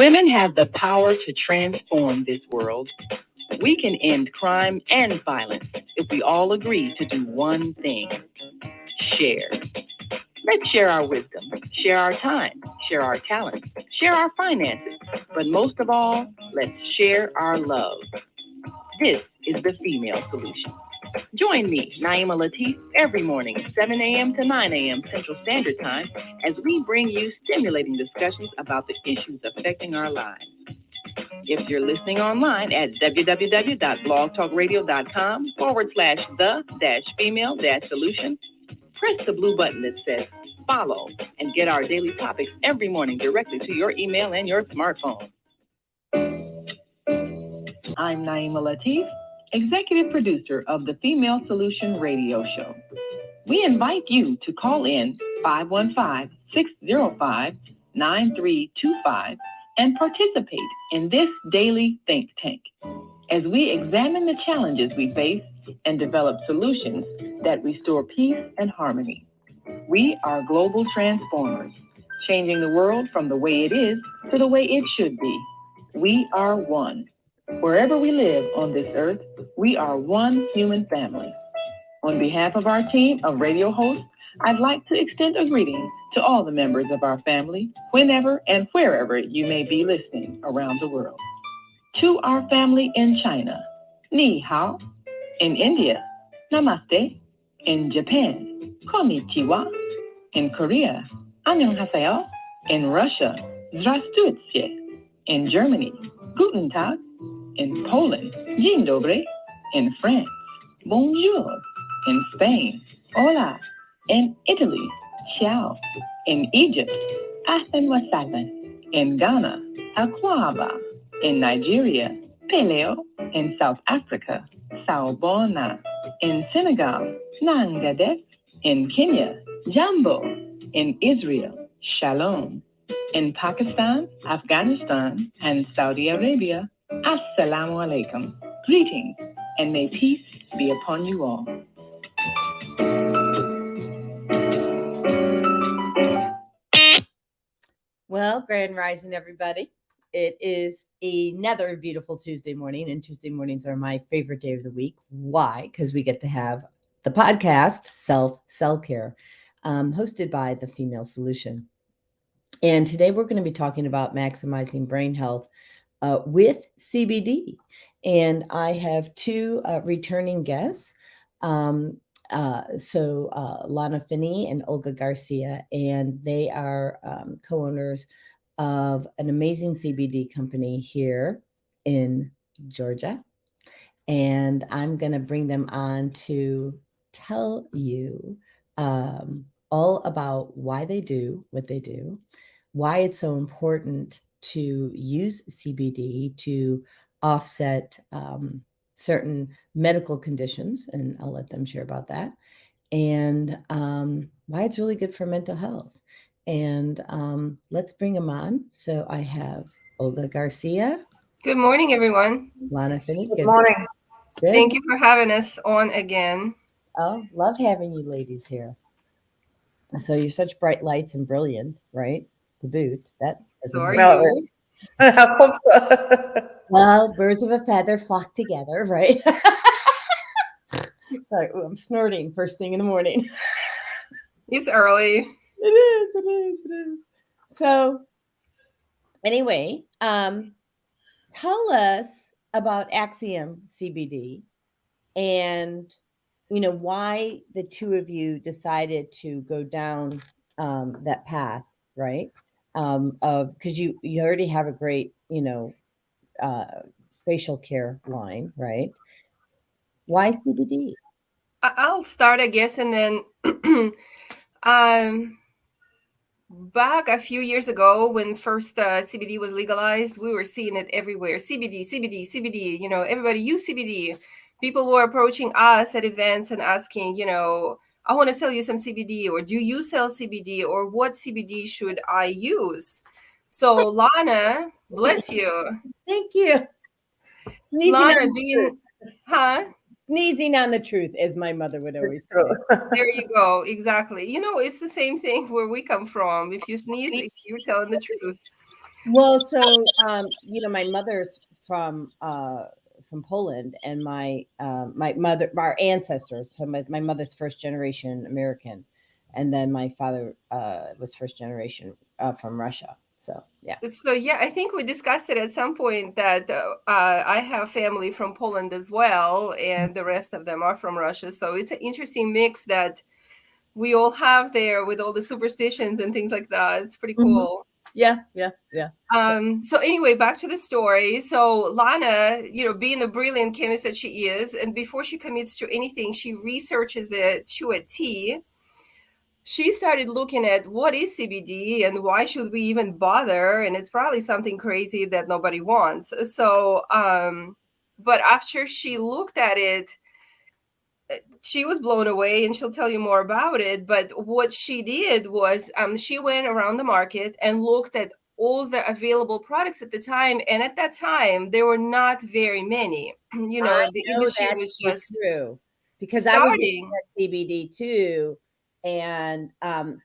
Women have the power to transform this world. We can end crime and violence if we all agree to do one thing: share. Let's share our wisdom, share our time, share our talents, share our finances, but most of all, let's share our love. This is the female solution. Join me, Naima Latif, every morning, 7 a.m. to 9 a.m. Central Standard Time, as we bring you stimulating discussions about the issues affecting our lives. If you're listening online at www.blogtalkradio.com/the-female-solution, press the blue button that says follow and get our daily topics every morning directly to your email and your smartphone. I'm Naima Latif, executive producer of the Female Solution Radio Show. We invite you to call in 515-605-9325 and participate in this daily think tank as we examine the challenges we face and develop solutions that restore peace and harmony. We are global transformers, changing the world from the way it is to the way it should be. We are one. Wherever we live on this earth, we are one human family. On behalf of our team of radio hosts, I'd like to extend a greeting to all the members of our family, whenever and wherever you may be listening around the world. To our family in China, Ni Hao. In India, Namaste. In Japan, Konnichiwa. In Korea, Annyeonghaseyo. In Russia, Здравствуйте. In Germany, Guten Tag. In Poland, Dzień dobry. In France, Bonjour. In Spain, Hola. In Italy, Ciao. In Egypt, Ahlan wa sahlan. In Ghana, Akwaba. In Nigeria, Peleo. In South Africa, Sawubona. In Senegal, Nangadef. In Kenya, Jambo. In Israel, Shalom. In Pakistan, Afghanistan, and Saudi Arabia, Assalamu alaikum. Greetings, and may peace be upon you all. Well, Grand Rising, everybody. It is another beautiful Tuesday morning, and Tuesday mornings are my favorite day of the week. Why? Because we get to have the podcast, Self-Care, hosted by the Female Solution. And today we're going to be talking about maximizing brain health with CBD. And I have two returning guests. Lana, Finey and Olga Garcia, and they are co-owners of an amazing CBD company here in Georgia. And I'm going to bring them on to tell you all about why they do what they do, why it's so important to use CBD to offset certain medical conditions, and I'll let them share about that, and why it's really good for mental health. And let's bring them on. So I have Olga Garcia. Good morning, everyone. Lana Finey. Good morning. Good. Thank you for having us on again. Oh, love having you ladies here. So you're such bright lights and brilliant, right? To boot. So are you? I hope so. Well, birds of a feather flock together, right? Sorry, I'm snorting first thing in the morning. It's early. It is. So anyway, tell us about Axiom CBD and, why the two of you decided to go down that path, right? Because you already have a great, facial care line, right? Why CBD? I'll start, I guess, and then back a few years ago when first CBD was legalized, we were seeing it everywhere. CBD, everybody use CBD. People were approaching us at events and asking, I want to sell you some CBD, or do you sell CBD, or what CBD should I use? So Lana, bless you. Thank you. Lana Sneezing on the truth, as my mother would always say. There you go. Exactly. It's the same thing where we come from. If you sneeze, you're telling the truth. Well, so my mother's from Poland, and our ancestors. So my mother's first generation American, and then my father was first generation from Russia. So yeah. So yeah, I think we discussed it at some point that I have family from Poland as well, and the rest of them are from Russia. So it's an interesting mix that we all have there with all the superstitions and things like that. It's pretty Mhm. cool. Yeah, yeah, yeah. So anyway, back to the story. So Lana, being the brilliant chemist that she is, and before she commits to anything, she researches it to a T. She started looking at what is CBD and why should we even bother? And it's probably something crazy that nobody wants. So, but after she looked at it, she was blown away, and she'll tell you more about it. But what she did was she went around the market and looked at all the available products at the time. And at that time, there were not very many. I The know industry that's was so just true because I was looking starting. at CBD too. And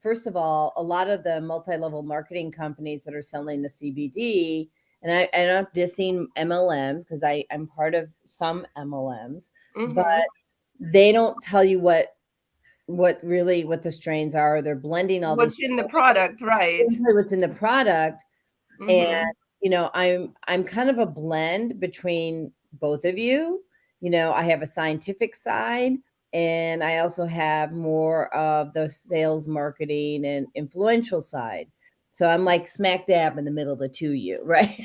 first of all, a lot of the multi-level marketing companies that are selling the CBD, and I'm not dissing MLMs because I'm part of some MLMs, but Hmm. they don't tell you what the strains are. They're blending all these What's in the product, right? what's in the product. And Hmm. I'm kind of a blend between both of you. I have a scientific side, and I also have more of the sales, marketing, and influential side. So I'm like smack dab in the middle of the two of you, right?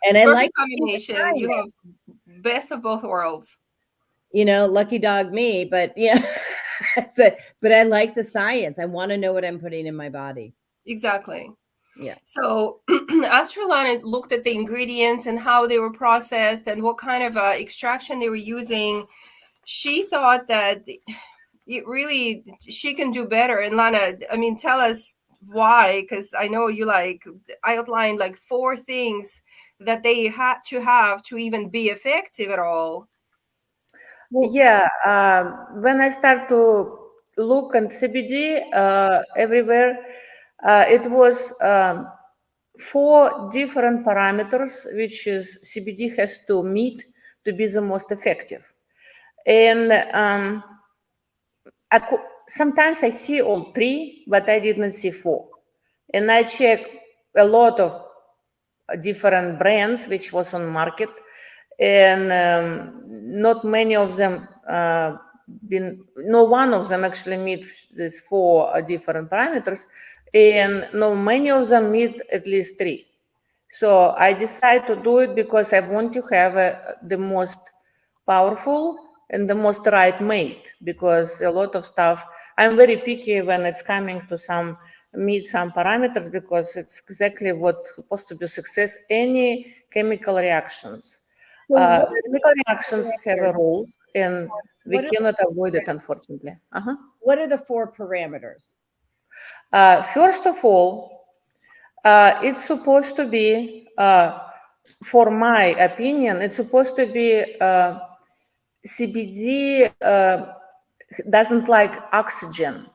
And I like Perfect to see the combination. You science, have best of both worlds. lucky dog me, but yeah. So, but I like the science. I want to know what I'm putting in my body. Exactly. Yeah. So after Lana looked at the ingredients and how they were processed and what kind of extraction they were using, she thought that it really she can do better. And Lana, I mean, tell us why, because I know you I outlined like 4 things that they had to have to even be effective at all. Well, Yeah, when I start to look at CBD everywhere, it was 4 different parameters which is CBD has to meet to be the most effective. And sometimes I see all 3, but I didn't see 4. And I check a lot of different brands which was on market, and not many of them no one of them actually meets these 4 different parameters, and no many of them meet at least 3. So I decided to do it because I want to have the most powerful and the most right mate, because a lot of stuff, I'm very picky when it's coming to meet some parameters, because it's exactly what's supposed to be success. Any chemical reactions. so Chemical reactions have a rules, and we what are cannot avoid it, unfortunately. what are the 4 parameters? First of all, it's supposed to be, for my opinion, it's supposed to be CBD doesn't like oxygen.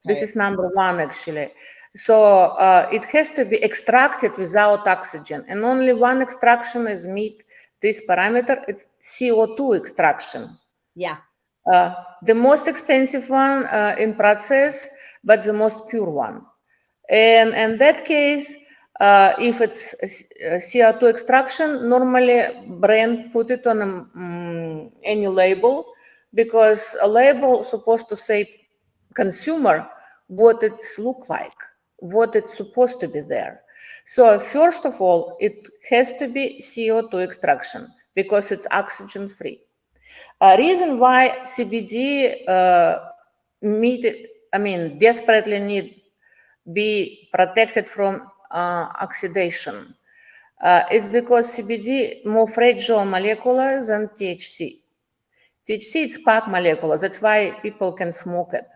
This Okay. is number 1, actually. So it has to be extracted without oxygen, and only one extraction is meet this parameter. It's CO2 extraction. Yeah. The most expensive one in process, but the most pure one. And in that case, if it's CO2 extraction, normally brand put it on any label, because a label supposed to say consumer what it look like, what it's supposed to be there. So first of all, it has to be CO2 extraction because it's oxygen free. A reason why CBD desperately need be protected from oxidation. It's because CBD more fragile molecular than THC. THC is spark molecule. That's why people can smoke it.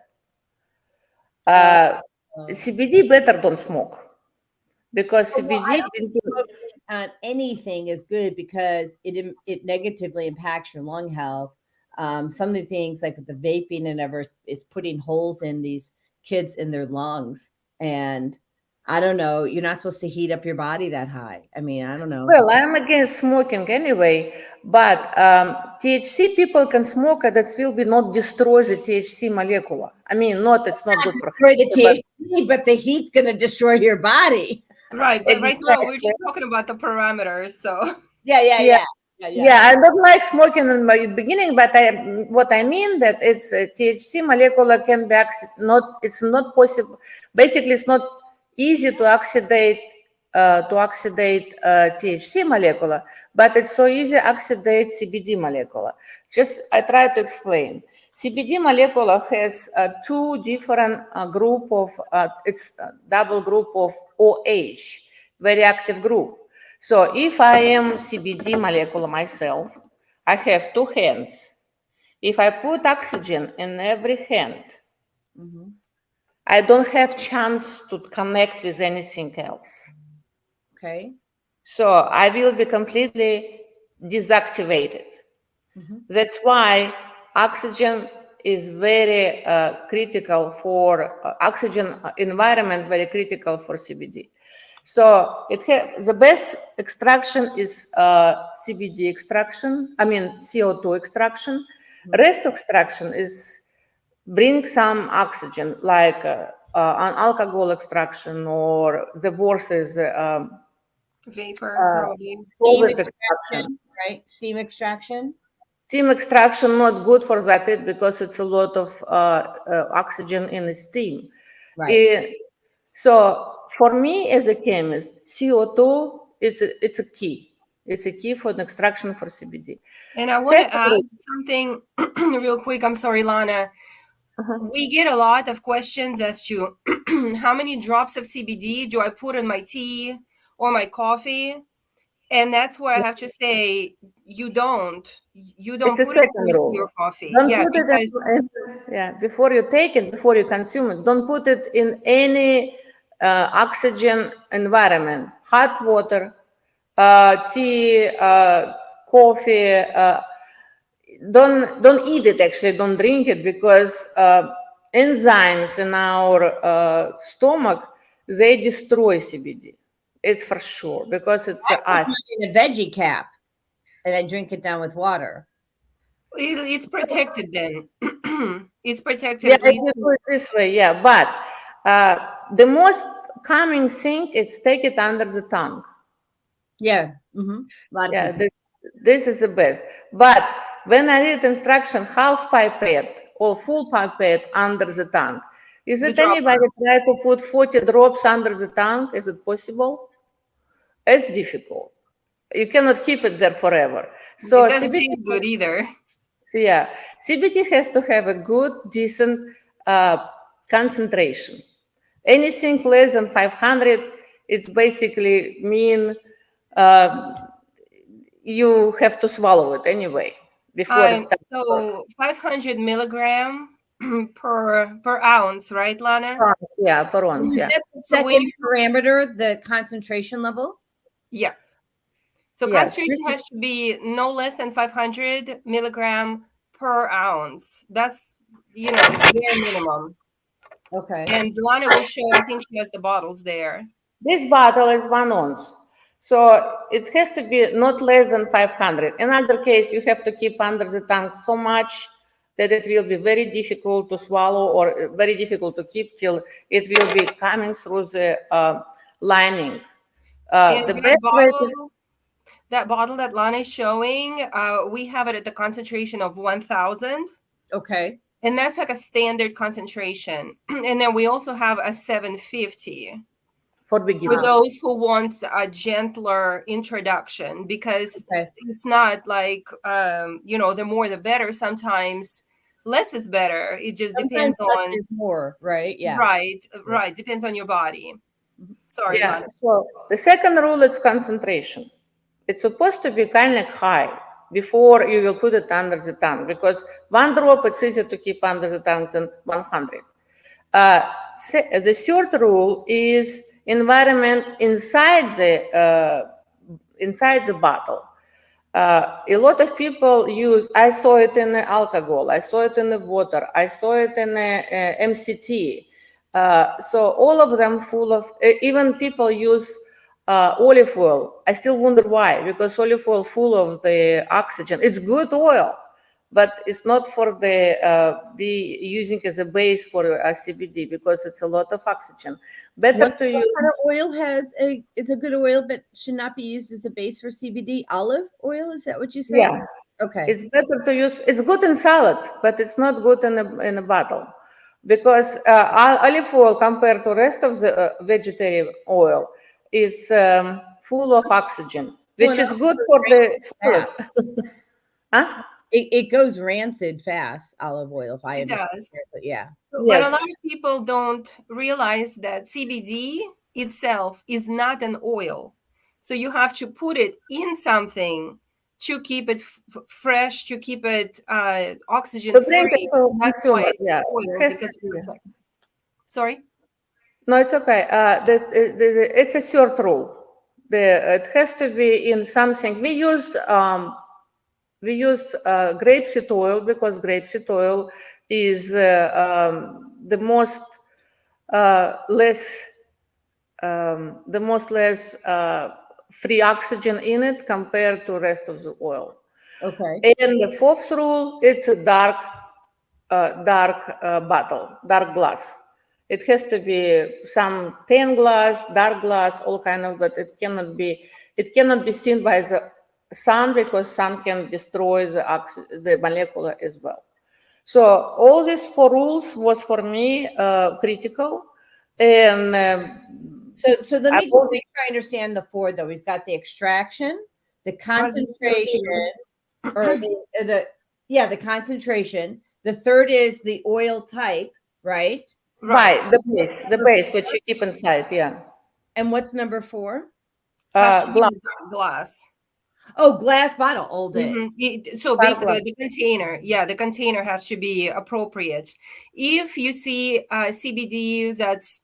Uh, CBD better don't smoke, because well, I CBD don't know if anything is good because it negatively impacts your lung health. Some of the things like with the vaping and ever is putting holes in these kids in their lungs, and I don't know. You're not supposed to heat up your body that high. I mean, I don't know. Well, I'm against smoking anyway, but THC people can smoke and it will be not destroy the THC molecule. I mean, it's not good for destroy the health, THC, but the heat's going to destroy your body. Right, but right now we're Exactly. just talking about the parameters. So Yeah. Yeah, I don't like smoking in my beginning, but what I mean that it's THC molecule can be it's not possible. Basically, it's not easy to oxidate THC molecule, but it's so easy to oxidate CBD molecule. Just I try to explain. CBD molecule has two different group of it's a double group of OH, very active group. So if I am CBD molecule myself, I have two hands. If I put oxygen in every hand, I don't have chance to connect with anything else. Okay. So I will be completely deactivated. That's why oxygen is very critical for oxygen environment, very critical for CBD. So the best extraction is CBD extraction. I mean CO2 extraction. Rest extraction is bring some oxygen, like an alcohol extraction, or the worst is vapor, probably. Steam solvent extraction, right? Steam extraction. Steam extraction not good for that because it's a lot of oxygen in the steam. Right. So for me as a chemist, CO2 it's a key. It's a key for the extraction for CBD. And I want to add something real quick. I'm sorry, Lana. We get a lot of questions as to how many drops of CBD do I put in my tea or my coffee? And that's where I have to say, you don't It's a put it second into rule. your coffee. Don't Yeah, put it before you take it, before you consume it. Don't put it in any oxygen environment. Hot water, tea, coffee. Don't eat it. Actually, don't drink it because enzymes in our stomach, they destroy CBD. It's for sure because it's acid. In a veggie cap, and I drink it down with water. it's protected then. It's protected Yeah, at least. if you do it this way, yeah. But the most common thing is take it under the tongue. Yeah. A lot of people. This is the best. But when I read instruction, half pipette or full pipette under the tongue, is it anybody try to put 40 drops under the tongue? Is it possible? It's difficult. You cannot keep it there forever. So it doesn't CBD, taste good either. yeah, CBD has to have a good, decent concentration. Anything less than 500, it's basically mean you have to swallow it anyway before it starts. So 500 milligram per ounce, right, Lana? Yeah, per ounce. Is Yeah. that the second parameter, the concentration level? Yeah. So concentration has to be no less than 500 milligram per ounce. That's the bare minimum. Okay. And Lana will show. I think she has the bottles there. This bottle is 1 ounce. So it has to be not less than 500. In other case, you have to keep under the tongue so much that it will be very difficult to swallow or very difficult to keep till it will be coming through the lining. That bottle that Lana is showing, we have it at the concentration of 1,000. Okay. And that's like a standard concentration. And then we also have a 750. For those who want a gentler introduction, because it's not like, the more the better. Sometimes less is better. It just depends on is more, right? Yeah. Right. Depends on your body. Sorry, Lana. So the second rule is concentration. It's supposed to be kind of high before you will put it under the tongue, because 1 drop it's easier to keep under the tongue than 100. The third rule is environment inside the bottle. A lot of people use. I saw it in the alcohol. I saw it in the water. I saw it in the MCT. So all of them full of, even people use olive oil. I still wonder why, because olive oil full of the oxygen. It's good oil, but it's not for the be using as a base for CBD because it's a lot of oxygen. Better What to use. kind of oil it's a good oil, but should not be used as a base for CBD? Olive oil, is that what you say? Yeah, Okay. it's better to use. It's good in salad, but it's not good in a bottle, because olive oil compared to rest of the vegetarian oil, it's full of oxygen, which Well, is good for the salad. Huh? It goes rancid fast, olive oil, if I It understand does. correctly. Yeah. But a lot Yes. of people don't realize that CBD itself is not an oil. So you have to put it in something to keep it fresh, to keep it oxygen To drink it free. for That's why consumer, it's yeah. oil, It has because to it be. protects. Sorry? No, it's okay. It's a short rule. It has to be in something. We use grapeseed oil because grapeseed oil is the most less free oxygen in it compared to rest of the oil. Okay. And the fourth rule, it's a dark bottle, dark glass. It has to be some tan glass, dark glass, all kind of, but it cannot be seen by the sun because sun can destroy the molecule as well. So all these four rules was for me critical, and So let me just make sure I understand the four, though. We've got the extraction, the concentration, or the concentration. The third is the oil type, right? right, the base which you keep inside, yeah. And what's number 4? Glass. Oh, glass bottle all day. So basically, the container has to be appropriate. If you see CBD that's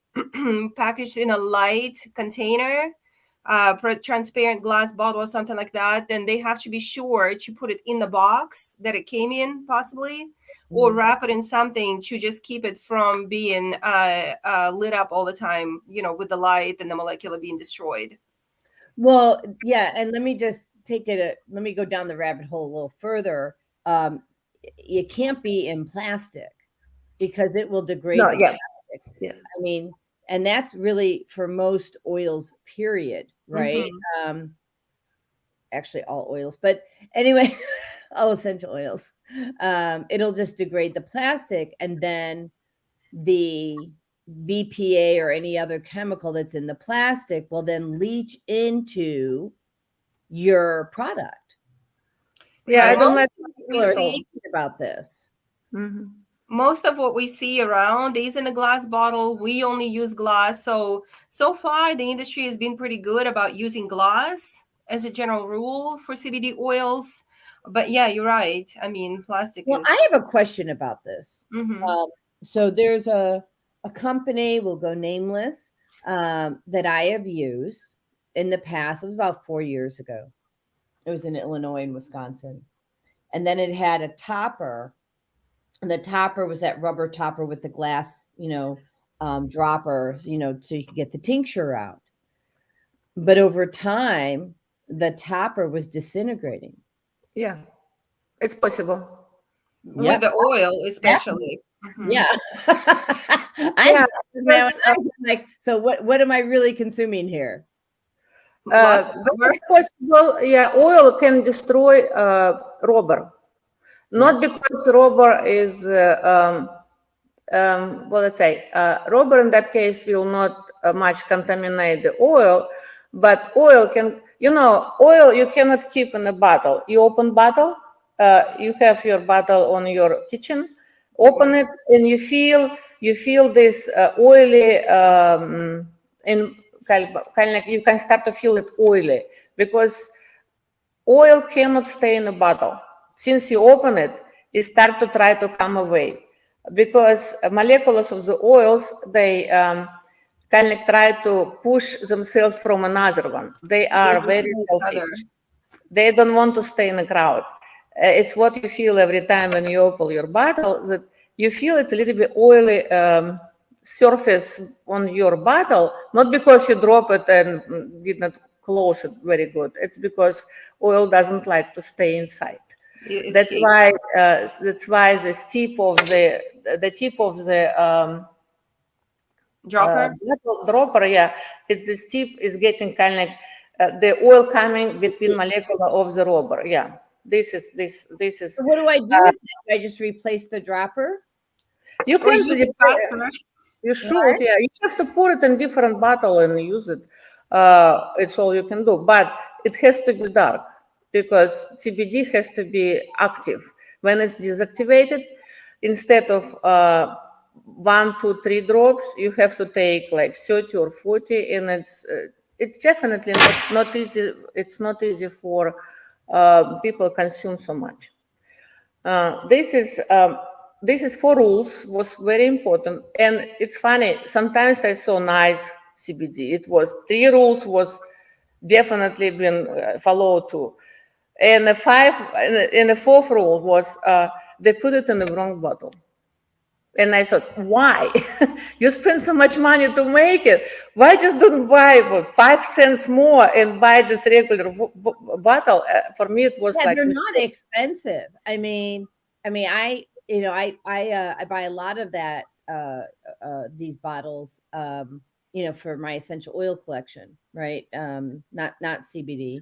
packaged in a light container, transparent glass bottle or something like that, then they have to be sure to put it in the box that it came in, possibly, or wrap it in something to just keep it from being lit up all the time, with the light and the molecule being destroyed. Well, yeah, and let me just let me go down the rabbit hole a little further. It can't be in plastic because it will degrade the plastic. Yeah. I mean, and that's really for most oils, period, right? Actually, all oils, but anyway, all essential oils. It'll just degrade the plastic, and then the BPA or any other chemical that's in the plastic will then leach into your product. Yeah, I don't know about this. Most of what we see around is in a glass bottle. We only use glass. So far, the industry has been pretty good about using glass as a general rule for CBD oils. But yeah, you're right. I mean, plastic is... I have a question about this. So there's a company, we'll go nameless, that I have used in the past. It was about 4 years ago. It was in Illinois and Wisconsin. And then it had a topper. And the topper was that rubber topper with the glass, dropper, so you could get the tincture out. But over time, the topper was disintegrating. Yeah, it's possible. With the oil, especially. Yeah. I was like, so what am I really consuming here? Possible, yeah, oil can destroy rubber. Not because rubber is, let's say, rubber in that case will not much contaminate the oil, but oil can, oil you cannot keep in a bottle. You open bottle, you have your bottle on your kitchen, open it, and you feel this oily, and kind of like you can start to feel it oily because oil cannot stay in a bottle. Since you open it, it starts to try to come away because molecules of the oils, they kind of try to push themselves from another one. They are very selfish. They don't want to stay in a crowd. It's what you feel every time when you open your bottle, that you feel it's a little bit oily surface on your bottle, not because you drop it and did not close it very good. It's because oil doesn't like to stay inside. That's Escape. why the tip of the Dropper. bottle dropper, yeah, this tip is getting kind of like the oil coming between molecule of the rubber. Yeah, this is. So what do I do with it? Do I just replace the dropper? You Or can use it faster. You should, yeah. You have to pour it in different bottle and use it. It's all you can do, but it has to be dark because CBD has to be active. When it's deactivated, instead of 1, 2, 3 drops, you have to take like 30 or 40, and it's definitely not easy. It's not easy for people consume so much. This is 4 rules was very important, and it's funny. Sometimes I saw nice CBD. It was 3 rules was definitely been followed too, and the 4th rule was they put it in the wrong bottle. And I thought, why? You spend so much money to make it. Why just don't buy 5 cents more and buy just regular bottle? For me, it was like they're not expensive. I mean, I buy a lot of that these bottles, for my essential oil collection, right? Not CBD,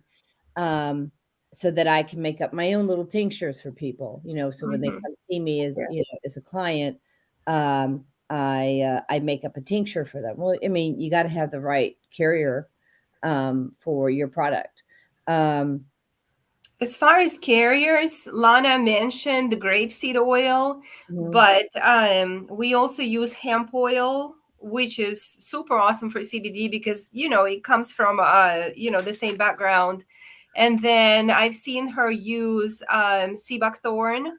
so that I can make up my own little tinctures for people. So when they come see me as as a client, I make up a tincture for them. Well, I mean, you got to have the right carrier for your product. As far as carriers, Lana mentioned the grapeseed oil, but we also use hemp oil, which is super awesome for CBD because, it comes from, the same background. And then I've seen her use sea buckthorn,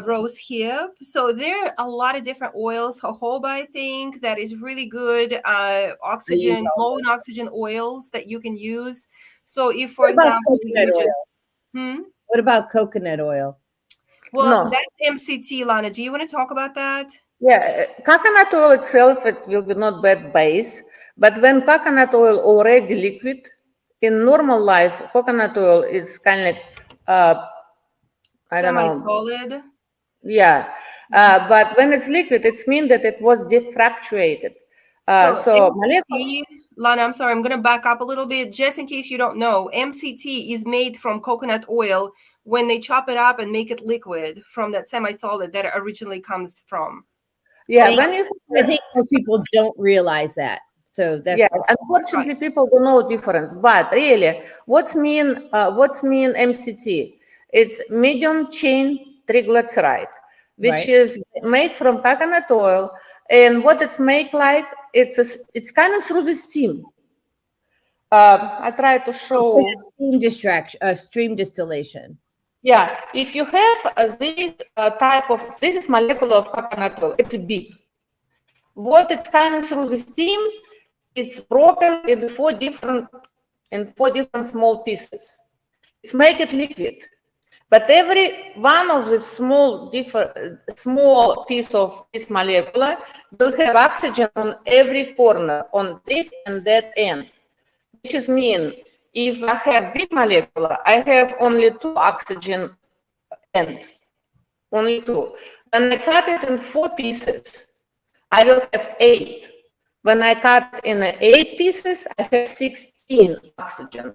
rose hip. So there are a lot of different oils. Jojoba, I think, that is really good. Oxygen, low in oxygen oils that you can use. So if, for example, you just What about coconut oil? Well, No. that's MCT, Lana. Do you want to talk about that? Yeah, coconut oil itself, it will be not bad base, but when coconut oil already liquid, in normal life, coconut oil is kind of like, I don't know. Semi-solid. Yeah, but when it's liquid, it's mean that it was diffractuated. So MCT, Lana, I'm sorry, I'm going to back up a little bit just in case you don't know. MCT is made from coconut oil when they chop it up and make it liquid from that semi-solid that it originally comes from. Yeah, I think most people don't realize that. So that's unfortunately, people don't know difference. But really, what's mean MCT? It's medium chain triglyceride, which is made from coconut oil. And what it's made like, it's kind of through the steam. I try to show stream distillation. Yeah, if you have this this is molecule of coconut oil. It's big. What it's coming through the steam, it's broken in 4 different small pieces. It's make it liquid. But every one of the small piece of this molecule will have oxygen on every corner, on this and that end. Which is mean, if I have big molecule, I have only 2 oxygen ends. Only 2. When I cut it in 4 pieces, I will have 8. When I cut in 8 pieces, I have 16 oxygen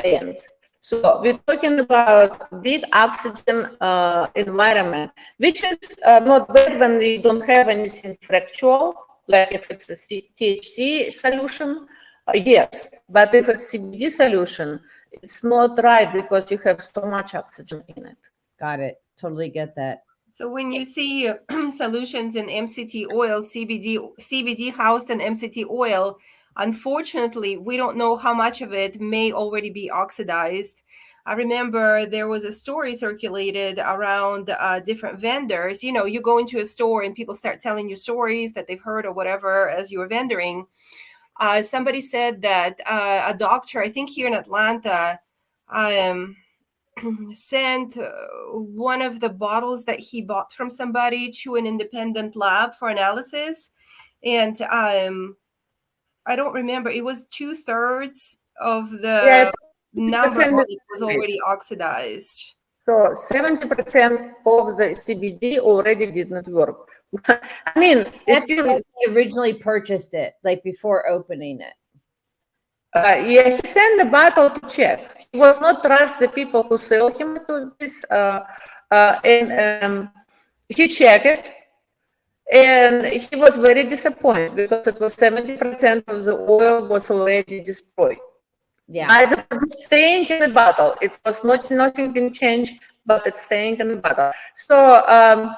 ends. So we're talking about big oxygen environment, which is not bad when we don't have anything fractional, like if it's a THC solution, yes. But if it's CBD solution, it's not right because you have so much oxygen in it. Got it. Totally get that. So when you see solutions in MCT oil, CBD housed in MCT oil, unfortunately, we don't know how much of it may already be oxidized. I remember there was a story circulated around different vendors. You go into a store and people start telling you stories that they've heard or whatever as you're vendoring. Somebody said that a doctor, I think here in Atlanta, sent one of the bottles that he bought from somebody to an independent lab for analysis, And I don't remember. It was 2/3 of the Yeah, number of 50% is it was already oxidized. So 70% of the CBD already did not work. I mean, it's That's still, when he originally purchased it, like before opening it. yeah, he sent the bottle to check. He was not trust the people who sell him to this, and he checked it, and he was very disappointed because it was 70% of the oil was already destroyed. Yeah. By the way, it's staying in the bottle. It was nothing been changed, but it's staying in the bottle. So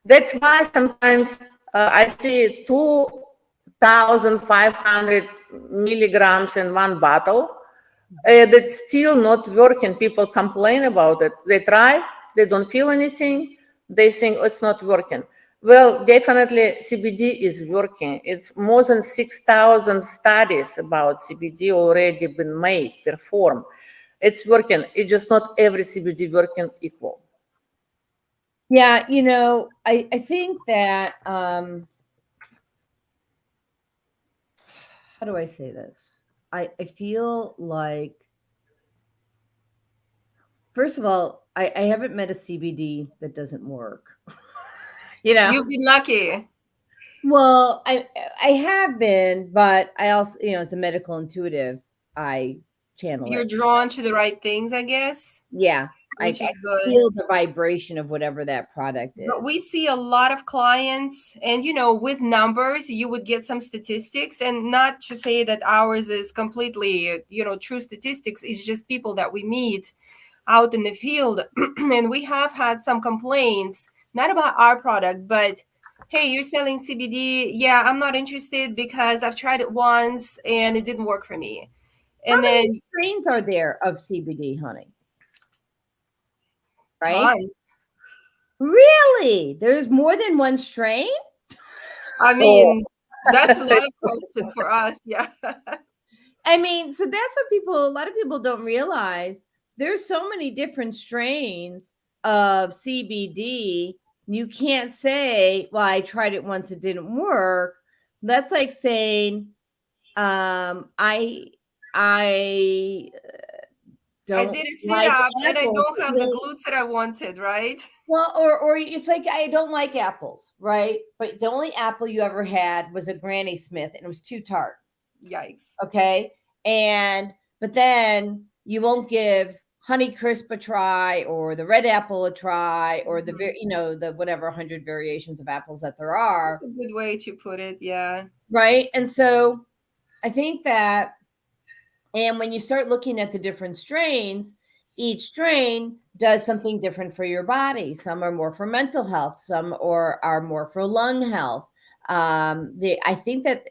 that's why sometimes I see 2,500 milligrams in one bottle. That's still not working. People complain about it. They try, they don't feel anything. They think, oh, it's not working. Well, definitely CBD is working. It's more than 6,000 studies about CBD already been made, performed. It's working. It's just not every CBD working equal. Yeah, I think that how do I say this? I feel like, first of all, I haven't met a CBD that doesn't work. You've been lucky. Well, I have been, but I also, as a medical intuitive, I channel You're it. drawn to the right things, I guess. Yeah, Which I is good. feel the vibration of whatever that product is. But we see a lot of clients, and with numbers, you would get some statistics, and not to say that ours is completely, true statistics. It's just people that we meet out in the field, and we have had some complaints, not about our product, but hey, you're selling CBD. Yeah, I'm not interested because I've tried it once and it didn't work for me. And How then many strains are there of CBD, honey? Right? tons. Really? There's more than one strain? I mean, that's a lot of question for us. Yeah. I mean, so that's what a lot of people don't realize. There's so many different strains of CBD. You can't say, well, I tried it once, it didn't work. That's like saying, I don't did a sit like up and I apples. don't have the glutes that I wanted, right? Well, or it's like, I don't like apples, right? But the only apple you ever had was a Granny Smith, and it was too tart. Yikes. Okay. But then you won't give Honey Crisp a try, or the red apple a try, or the whatever 100 variations of apples that there are. That's a good way to put it. Yeah. Right. And so I think that, and when you start looking at the different strains, each strain does something different for your body. Some are more for mental health, some are more for lung health. I think that,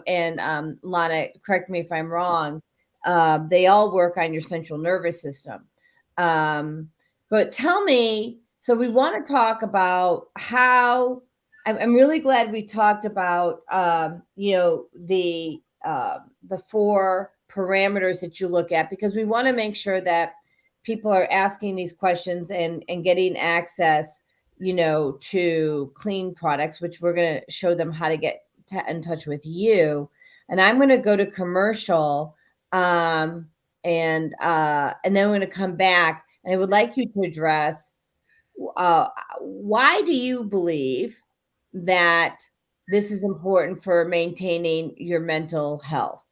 and Lana, correct me if I'm wrong, they all work on your central nervous system. But tell me, so we want to talk about how, I'm really glad we talked about, the 4 parameters that you look at, because we want to make sure that people are asking these questions and getting access, to clean products, which we're going to show them how to get in touch with you. And I'm going to go to commercial, and then we're going to come back, and I would like you to address, why do you believe that this is important for maintaining your mental health?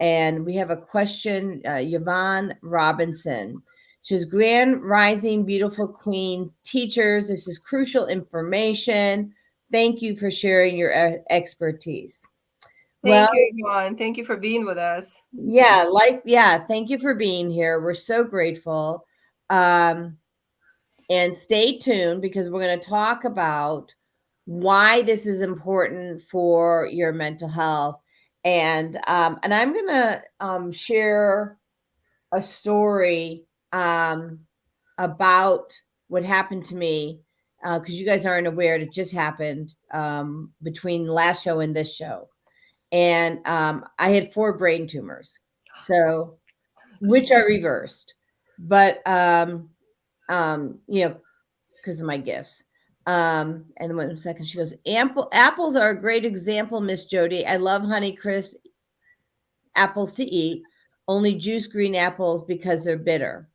And we have a question, Yvonne Robinson. She says, Grand Rising, beautiful queen teachers. This is crucial information. Thank you for sharing your expertise. Thank you, Yvonne. Thank you for being with us. Thank you for being here. We're so grateful. And stay tuned, because we're going to talk about why this is important for your mental health. And I'm going to share a story about what happened to me, because you guys aren't aware, it just happened between the last show and this show. And I had 4 brain tumors, so which are reversed, but because of my gifts. And then 1 second, she goes, apples are a great example, Miss Jody. I love Honeycrisp apples to eat. Only juice green apples because they're bitter.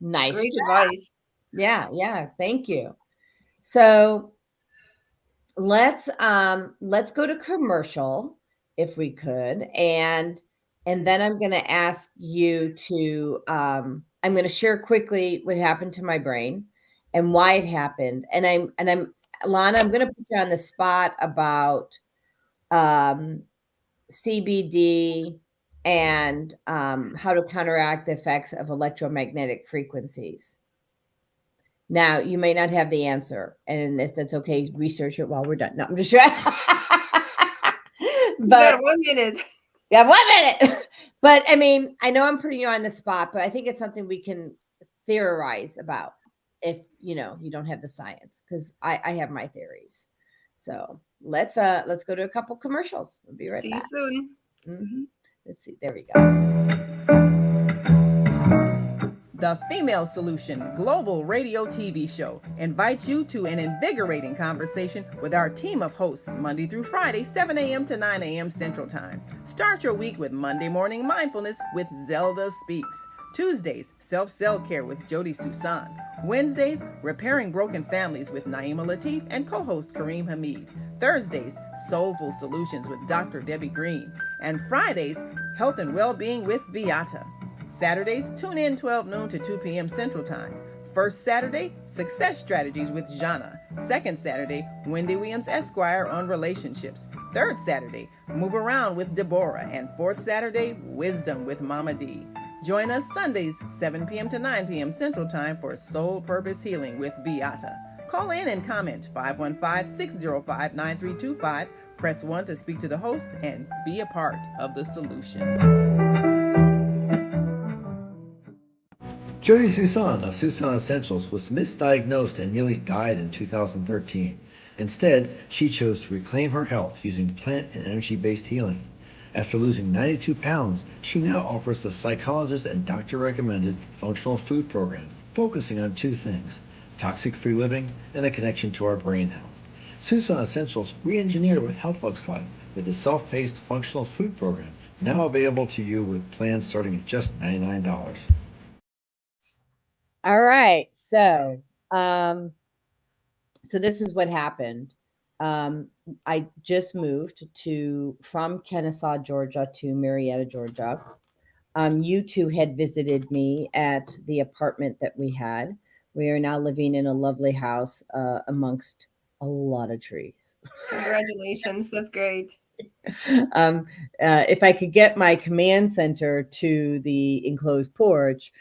Nice. Great job. advice. Yeah. Thank you. So let's go to commercial if we could. And then I'm going to ask you to, I'm going to share quickly what happened to my brain and why it happened. And I'm Lana, I'm going to put you on the spot about CBD and how to counteract the effects of electromagnetic frequencies. Now, you may not have the answer, and if that's okay, research it while we're done. No, I'm just sure. But 1 minute. Yeah, 1 minute. But I mean, I know I'm putting you on the spot, but I think it's something we can theorize about if you don't have the science, because I have my theories. So let's go to a couple commercials. We'll be right back. See you soon. Let's see. There we go. The Female Solution Global Radio TV Show invites you to an invigorating conversation with our team of hosts Monday through Friday, 7 a.m. to 9 a.m. Central Time. Start your week with Monday Morning Mindfulness with Zelda Speaks. Tuesdays, Self-Cell Care with Jody Susan. Wednesdays, Repairing Broken Families with Naima Latif and co-host Kareem Hamid. Thursdays, Soulful Solutions with Dr. Debbie Green. And Fridays, Health and Wellbeing with Beata. Saturdays, tune in 12 noon to 2 p.m. Central Time. First Saturday, Success Strategies with Jana. Second Saturday, Wendy Williams Esquire on relationships. Third Saturday, Move Around with Deborah. And fourth Saturday, Wisdom with Mama D. Join us Sundays, 7 p.m. to 9 p.m. Central Time for Soul Purpose Healing with Beata. Call in and comment 515-605-9325. Press 1 to speak to the host and be a part of the solution. Jody Susan of Susan Essentials was misdiagnosed and nearly died in 2013. Instead, she chose to reclaim her health using plant and energy-based healing. After losing 92 pounds, she now offers the psychologist and doctor-recommended functional food program, focusing on 2 things: toxic-free living and the connection to our brain health. Susan Essentials re-engineered what health looks like with the self-paced functional food program, now available to you with plans starting at just $99. All right. So this is what happened. I just moved from Kennesaw, Georgia to Marietta, Georgia. You two had visited me at the apartment that we had. We are now living in a lovely house amongst a lot of trees. Congratulations. That's great. If I could get my command center to the enclosed porch,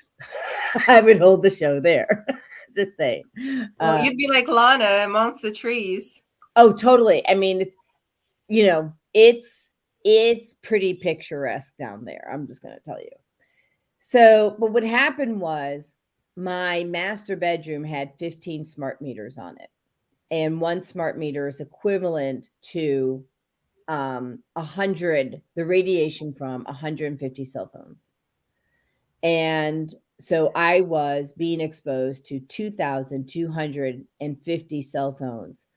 I would hold the show there. Just saying. Well, you'd be like Lana amongst the trees. Oh, totally. I mean, it's pretty picturesque down there. I'm just going to tell you. So, but what happened was my master bedroom had 15 smart meters on it. And 1 smart meter is equivalent to 100, the radiation from 150 cell phones. And so I was being exposed to 2,250 cell phones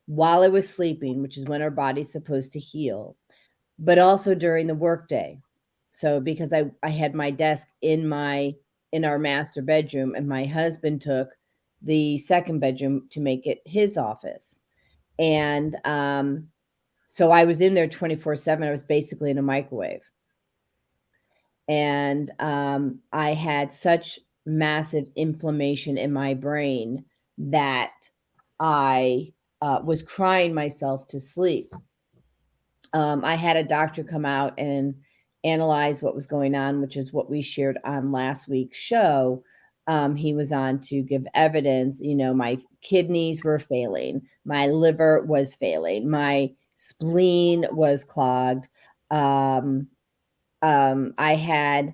while I was sleeping, which is when our body's supposed to heal, but also during the workday. So because I had my desk in our master bedroom, and my husband took the second bedroom to make it his office. And so I was in there 24/7. I was basically in a microwave. And I had such massive inflammation in my brain that I was crying myself to sleep. I had a doctor come out and analyze what was going on, which is what we shared on last week's show. He was on to give evidence. My kidneys were failing. My liver was failing. My spleen was clogged. I had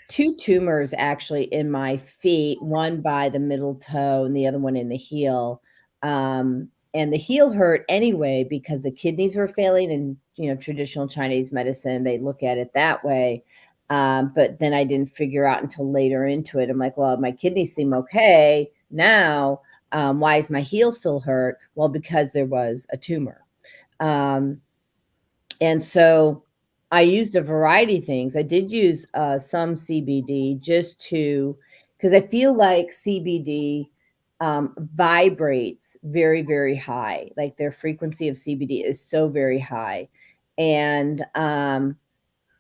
2 tumors actually in my feet, one by the middle toe and the other one in the heel. And the heel hurt anyway because the kidneys were failing, and traditional Chinese medicine, they look at it that way. But then I didn't figure out until later into it. I'm like, well, my kidneys seem okay now. Why is my heel still hurt? Well, because there was a tumor. And so I used a variety of things. I did use some CBD just to, because I feel like CBD vibrates very, very high. Like their frequency of CBD is so very high. And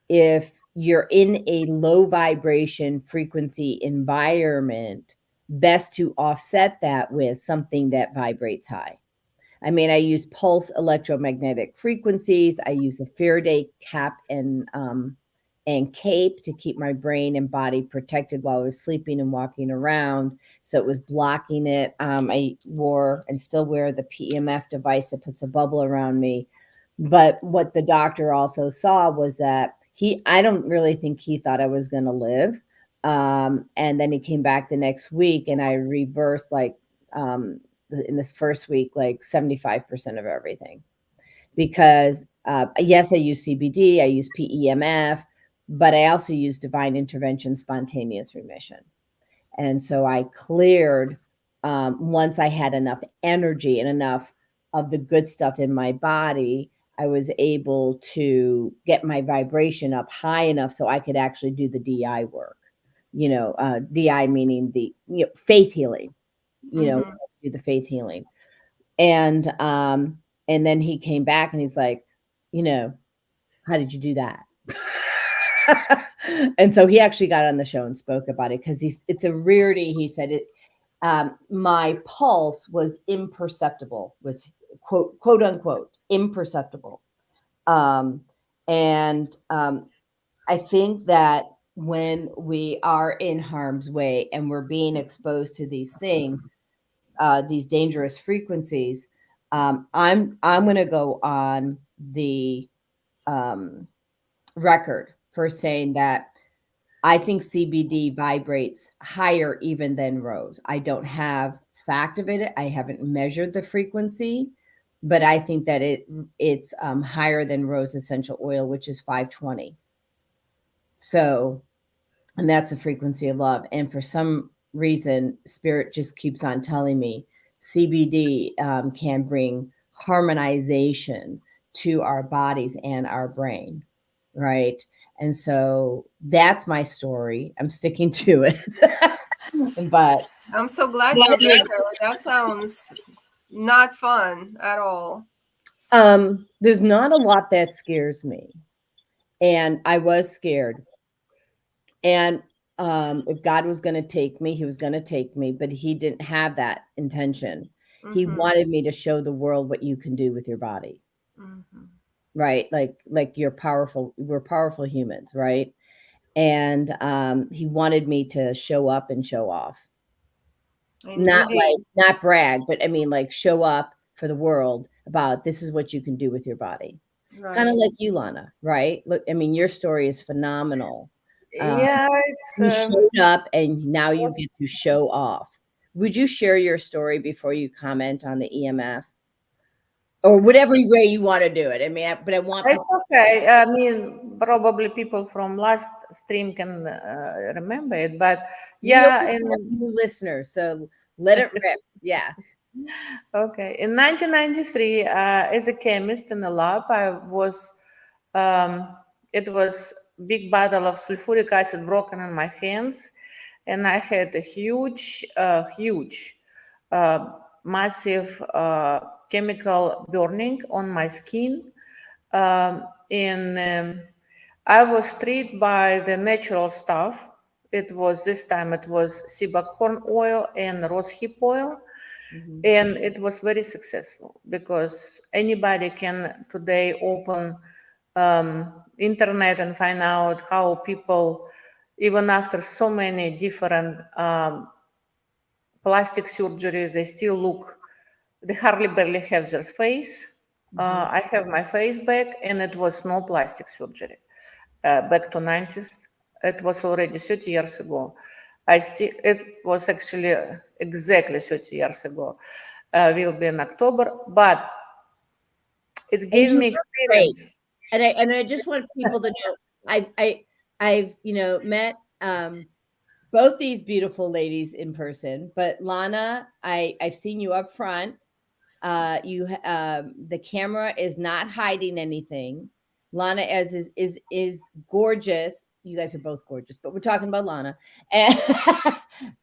if you're in a low vibration frequency environment, best to offset that with something that vibrates high. I mean, I use pulse electromagnetic frequencies. I use a Faraday cap and cape to keep my brain and body protected while I was sleeping and walking around. So it was blocking it. I wore and still wear the PEMF device that puts a bubble around me. But what the doctor also saw was that I don't really think he thought I was going to live. And then he came back the next week and I reversed in this first week, like 75% of everything. Because yes, I use CBD, I use PEMF, but I also use divine intervention, spontaneous remission. And so I cleared once I had enough energy and enough of the good stuff in my body, I was able to get my vibration up high enough so I could actually do the DI work. DI meaning the faith healing, do the faith healing. And then he came back and he's like, how did you do that? And so he actually got on the show and spoke about it because it's a rarity. He said it. My pulse was imperceptible, was quote unquote imperceptible. I think that when we are in harm's way and we're being exposed to these things, these dangerous frequencies, I'm going to go on the record for saying that I think CBD vibrates higher even than rose. I don't have fact of it. I haven't measured the frequency, but I think that it's higher than rose essential oil, which is 520. So, and that's a frequency of love. And for some reason, spirit just keeps on telling me CBD can bring harmonization to our bodies and our brain. Right. And so that's my story. I'm sticking to it. But I'm so glad you're better. That sounds not fun at all. There's not a lot that scares me. And I was scared. And if God was going to take me, he was going to take me, but he didn't have that intention. He wanted me to show the world what you can do with your body. Right? Like we're powerful humans, right? And he wanted me to show up and show off. Not brag, but I mean, like, show up for the world about this is what you can do with your body. Right. Kind of like you, Lana, right? Look, I mean, your story is phenomenal. Yeah, you showed up and now you get to show off. Would you share your story before you comment on the EMF? Or whatever way you want to do it. I mean, but I want. It's okay. I mean, probably people from last stream can remember it, but yeah, new listeners. So let it rip. Yeah. Okay. In 1993, as a chemist in the lab, it was big bottle of sulfuric acid broken in my hands, and I had a huge, massive chemical burning on my skin. And I was treated by the natural stuff. This time it was sea buckthorn oil and rosehip oil. And it was very successful because anybody can today open internet and find out how people, even after so many different plastic surgeries, they hardly barely have their face. I have my face back, and it was no plastic surgery. Back to 90s, it was already 30 years ago. It was actually exactly 30 years ago. Will be in October, but it gave me experience. And I just want people to know, I've met both these beautiful ladies in person, but Lana, I've seen you up front. The camera is not hiding anything. Lana is gorgeous. You guys are both gorgeous, but we're talking about Lana. And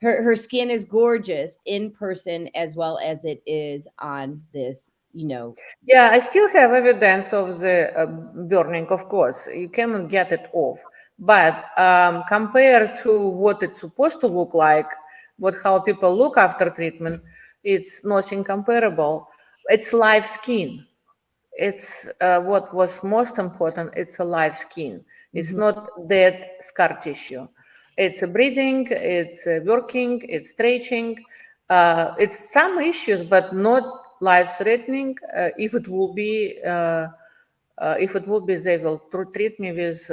her skin is gorgeous in person as well as it is on this, Yeah, I still have evidence of the burning, of course. You cannot get it off. But compared to what it's supposed to look like, how people look after treatment, it's nothing comparable. It's live skin. It's what was most important. It's a live skin. It's not dead scar tissue. It's a breathing. It's working. It's stretching. It's some issues, but not life-threatening. If it will be, they will treat me with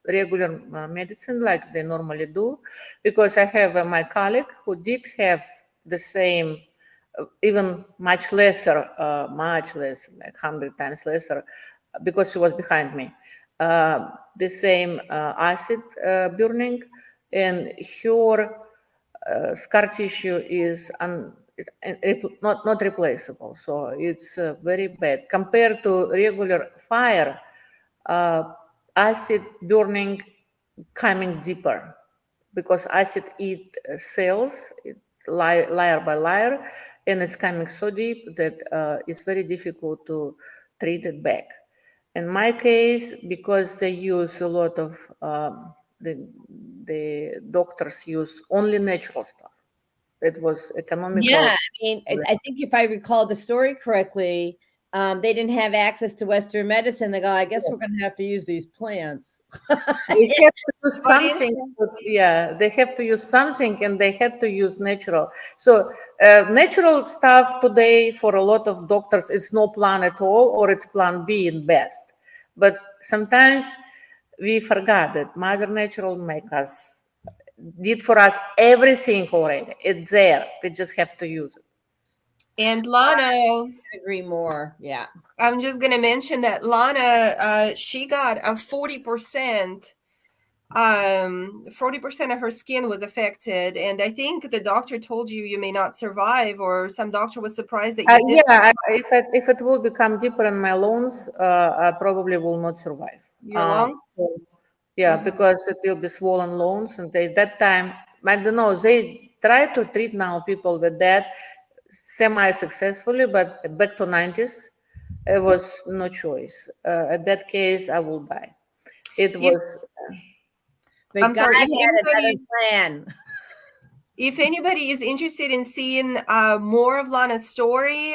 regular medicine like they normally do, because I have my colleague who did have the same, even much lesser, like 100 times lesser, because she was behind me. The same acid burning, and her scar tissue is not replaceable. So it's very bad compared to regular fire. Acid burning coming deeper, because acid eat cells layer by layer, and it's coming so deep that it's very difficult to treat it back. In my case, because they use a lot of the doctors use only natural stuff. It was economical. Yeah, I think if I recall the story correctly, they didn't have access to Western medicine. They go, I guess we're going to have to use these plants. They have to use something. Yeah, they have to use something, and they had to use natural. So natural stuff today for a lot of doctors is no plan at all, or it's plan B in best. But sometimes we forgot that Mother Natural did for us everything already. It's there. We just have to use it. And Lana, I agree more. Yeah. I'm just going to mention that Lana, she got a 40%. 40% of her skin was affected, and I think the doctor told you may not survive, or some doctor was surprised that you did. Yeah, if it will become deeper in my lungs, I probably will not survive. Your lungs? Yeah, because it will be swollen lungs, and that time, I don't know, they try to treat now people with that semi-successfully, but back to 90s, it was no choice. At that case, I will die. It was. But I'm God sorry, had another plan. If anybody is interested in seeing more of Lana's story,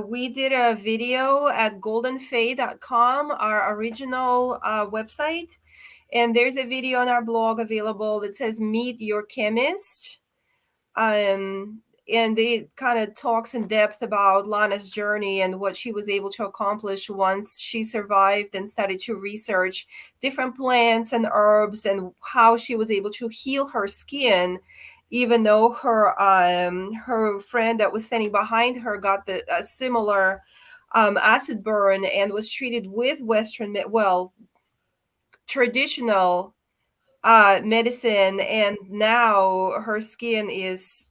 we did a video at goldenfay.com, our original website. And there's a video on our blog available that says Meet Your Chemist. And it kind of talks in depth about Lana's journey and what she was able to accomplish once she survived and started to research different plants and herbs, and how she was able to heal her skin, even though her friend that was standing behind her got a similar acid burn and was treated with traditional medicine, and now her skin is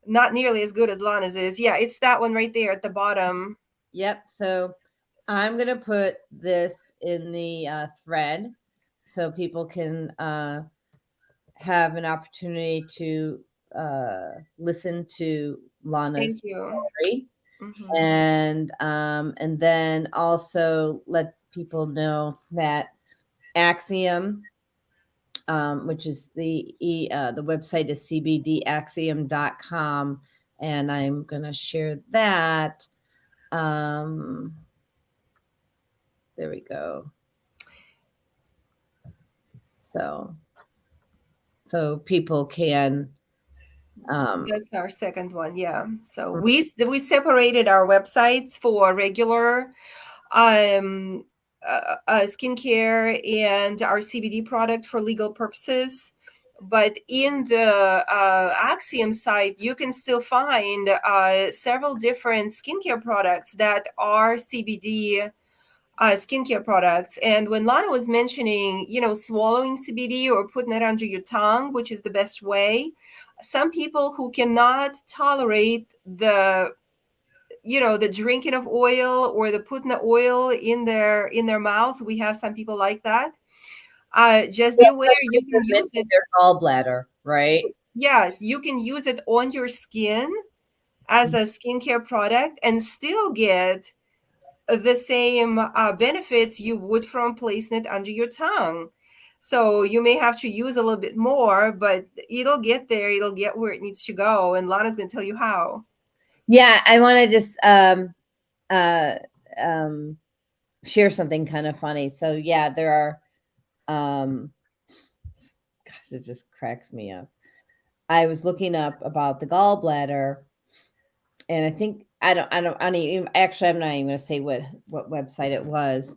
not nearly as good as Lana's is. Yeah, it's that one right there at the bottom. Yep. So I'm going to put this in the thread so people can have an opportunity to listen to Lana's story. And then also let people know that Axiom, which is the website is cbdaxiom.com, and I'm going to share that. There we go. So people can. That's our second one. Yeah. So we separated our websites for regular skincare and our CBD product for legal purposes. But in the Axiom site, you can still find several different skincare products that are CBD skincare products. And when Lana was mentioning, swallowing CBD or putting it under your tongue, which is the best way, some people who cannot tolerate the drinking of oil or the putting the oil in their mouth, we have some people like that. Just be aware you can use it. Their gallbladder, right? Yeah, you can use it on your skin as a skincare product and still get the same benefits you would from placing it under your tongue. So you may have to use a little bit more, but it'll get there. It'll get where it needs to go. And Lana's going to tell you how. Yeah, I want to just share something kind of funny. So yeah, there are gosh, it just cracks me up. I was looking up about the gallbladder, and I think I don't even, actually, I'm not even going to say what website it was.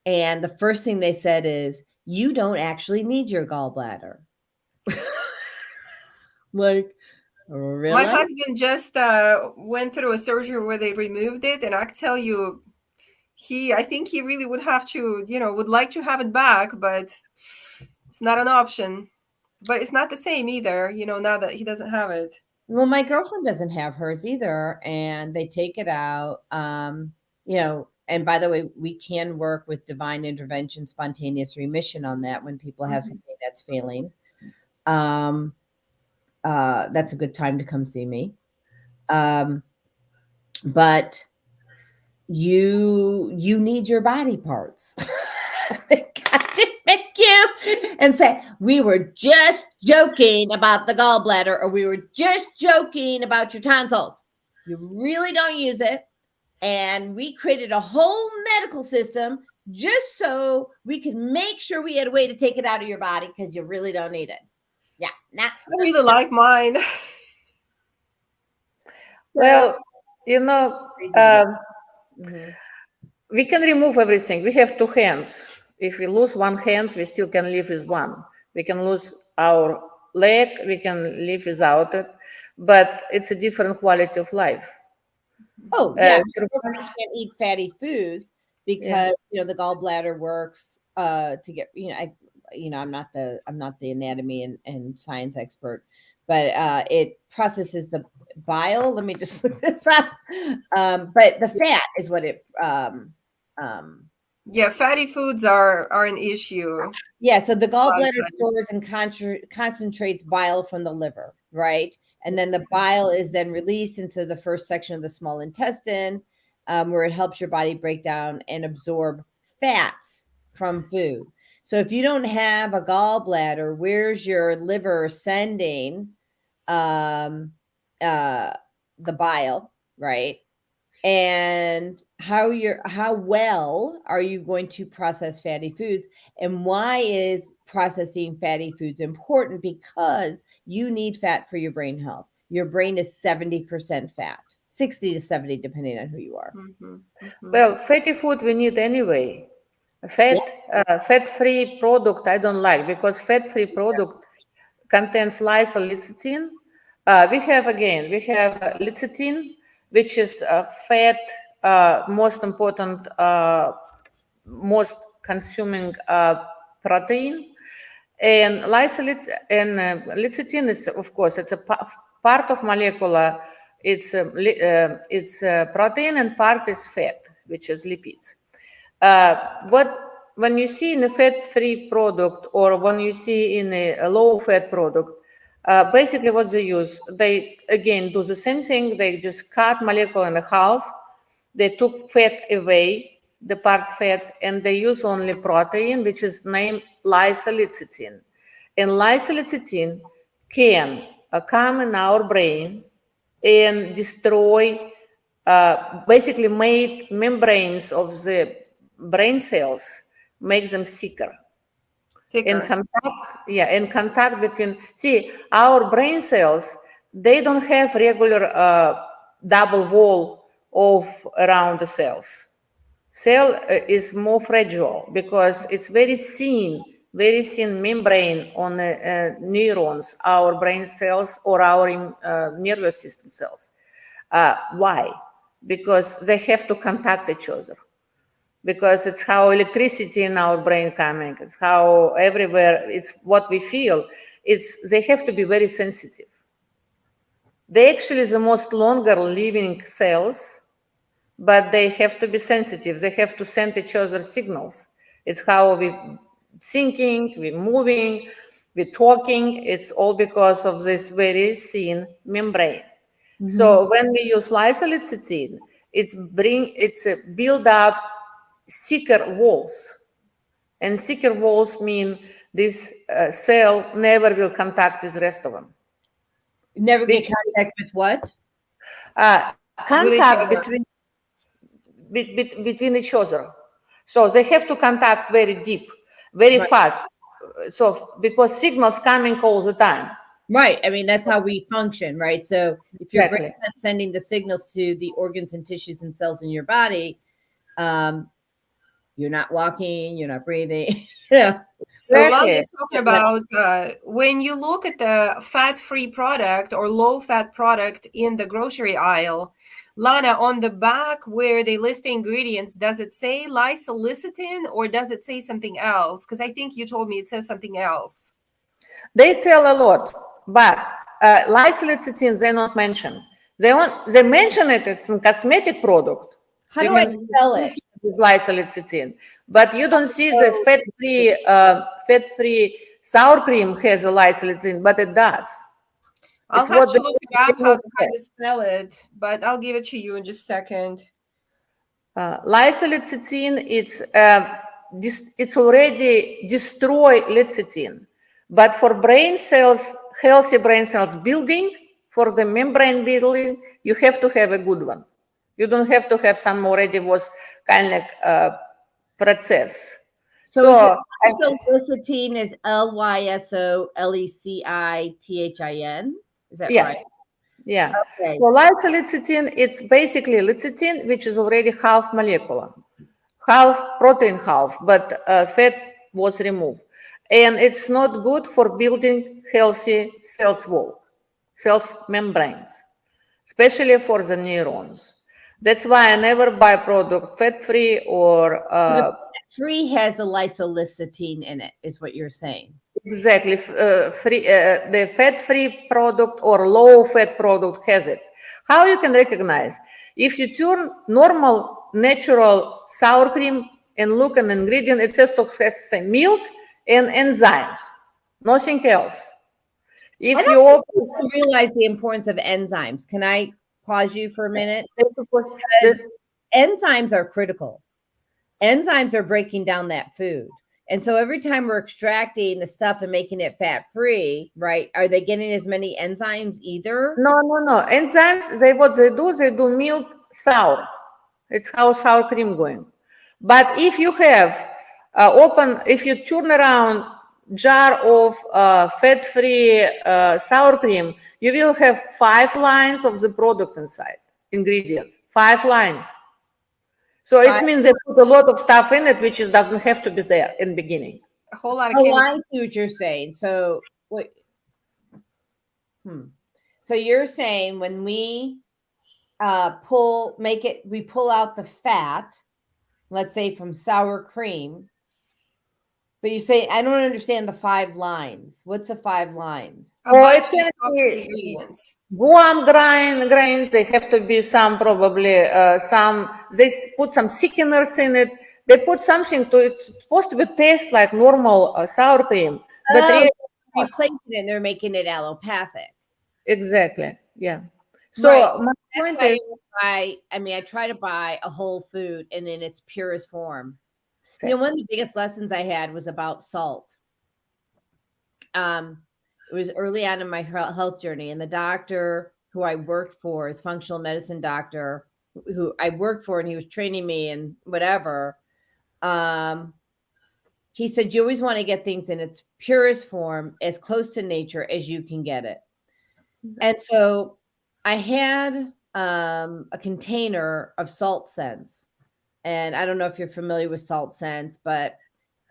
And the first thing they said is, you don't actually need your gallbladder. Like, really? My husband just went through a surgery where they removed it, and I can tell you, I think he really would have to, would like to have it back, but it's not an option. But it's not the same either, now that he doesn't have it. Well, my girlfriend doesn't have hers either, and they take it out. And by the way, we can work with divine intervention, spontaneous remission on that when people have something that's failing. That's a good time to come see me. But you need your body parts. They got to make you and say, we were just joking about the gallbladder, or we were just joking about your tonsils. You really don't use it. And we created a whole medical system just so we could make sure we had a way to take it out of your body, because you really don't need it. Yeah. I really like mine. Well, we can remove everything. We have two hands. If we lose one hand, we still can live with one. We can lose our leg, we can live without it, but it's a different quality of life. Oh, yeah. You can't eat fatty foods because the gallbladder works to get, I'm not the anatomy and science expert, but it processes the bile. Let me just look this up. But the fat is what it yeah, fatty foods are an issue. Yeah, so the gallbladder stores and concentrates bile from the liver, right? And then the bile is then released into the first section of the small intestine, where it helps your body break down and absorb fats from food. So if you don't have a gallbladder, where's your liver sending the bile, right? And how well are you going to process fatty foods? And why is processing fatty foods important? Because you need fat for your brain health. Your brain is 70% fat, 60 to 70, depending on who you are. Well, fatty food we need anyway. Fat-free product I don't like, because fat-free product contains lysolecithin. We have lecithin, which is fat, most important, most consuming protein. And lecithin is, of course, it's a part of molecular. It's protein, and part is fat, which is lipids. When you see in a fat-free product, or when you see in a low-fat product, basically what they use, they again do the same thing. They just cut molecule in half. They took fat away, the part fat, and they use only protein, which is named lysolecithin. And lysolecithin can come in our brain and destroy, basically make membranes of the brain cells, make them thicker. In contact between, our brain cells, they don't have regular double wall around the cells. Cell is more fragile because it's very thin membrane on neurons, our brain cells, or our nervous system cells. Why? Because they have to contact each other. because it's how electricity in our brain coming. It's how everywhere, it's what we feel. They have to be very sensitive. They actually the most longer living cells, but they have to be sensitive. They have to send each other signals. It's how we thinking, we moving, we talking. It's all because of this very thin membrane. So when we use lysolecithin, it's build up thicker walls, and thicker walls mean this cell never will contact with the rest of them. Never get contact with what? Contact between each other. So they have to contact very deep, very fast. So because signals coming all the time. Right. I mean, that's how we function, right? So if your brain's Exactly. not sending the signals to the organs and tissues and cells in your body, you're not walking, you're not breathing. Yeah. So Lana Exactly. is talking about when you look at the fat-free product or low-fat product in the grocery aisle, Lana, on the back where they list the ingredients, does it say lysolecithin or does it say something else? Because I think you told me it says something else. They tell a lot, but lysolecithin they not mention. They mention it. It's a cosmetic product. How do I spell it? With lysolecithin, but you don't see this fat-free sour cream has a lysolecithin, but it does. I'll It's have what to they look it up how to say. kind of spell it, but I'll give it to you in just a second. Lysolecithin, it's already destroy lecithin, but for brain cells, healthy brain cells building, for the membrane building, you have to have a good one. You don't have to have some already was kind of like process. So lysolecithin is lysolecithin. Is that right? Yeah. Okay. So lysolecithin, it's basically lecithin, which is already half molecular, half protein, half, but fat was removed. And it's not good for building healthy cells wall, cells membranes, especially for the neurons. That's why I never buy product fat-free or free has the lysolecithin in it, is what you're saying. exactly. The fat-free product or low-fat product has it. How you can recognize? If you turn normal, natural sour cream and look at an ingredient, it says to has milk and enzymes, nothing else. If you open, realize the importance of enzymes. Can I pause you for a minute? Enzymes are critical. Enzymes are breaking down that food. And so every time we're extracting the stuff and making it fat free, right? Are they getting as many enzymes either? No. Enzymes, what they do milk sour. It's how sour cream going. But if you have if you turn around jar of fat-free sour cream, you will have 5 lines of the product inside, ingredients, 5 lines. So it means they put a lot of stuff in it, which doesn't have to be there in the beginning. A whole lot of I see what you're saying. So wait. So you're saying when we we pull out the fat, let's say from sour cream, but you say, I don't understand the 5 lines. What's the 5 lines? It can be ingredients. Guan grains, they have to be some probably, they put some thickeners in it. They put something it's supposed to be taste like normal sour cream. But really, replacing it and they're making it allopathic. Exactly, yeah. So my point is, I try to buy a whole food and in its purest form. You know, one of the biggest lessons I had was about salt. It was early on in my health journey, and the doctor who I worked for, his functional medicine doctor, who I worked for, and he was training me and whatever. He said, you always want to get things in its purest form, as close to nature as you can get it. And so I had a container of salt scents. And I don't know if you're familiar with salt scents, but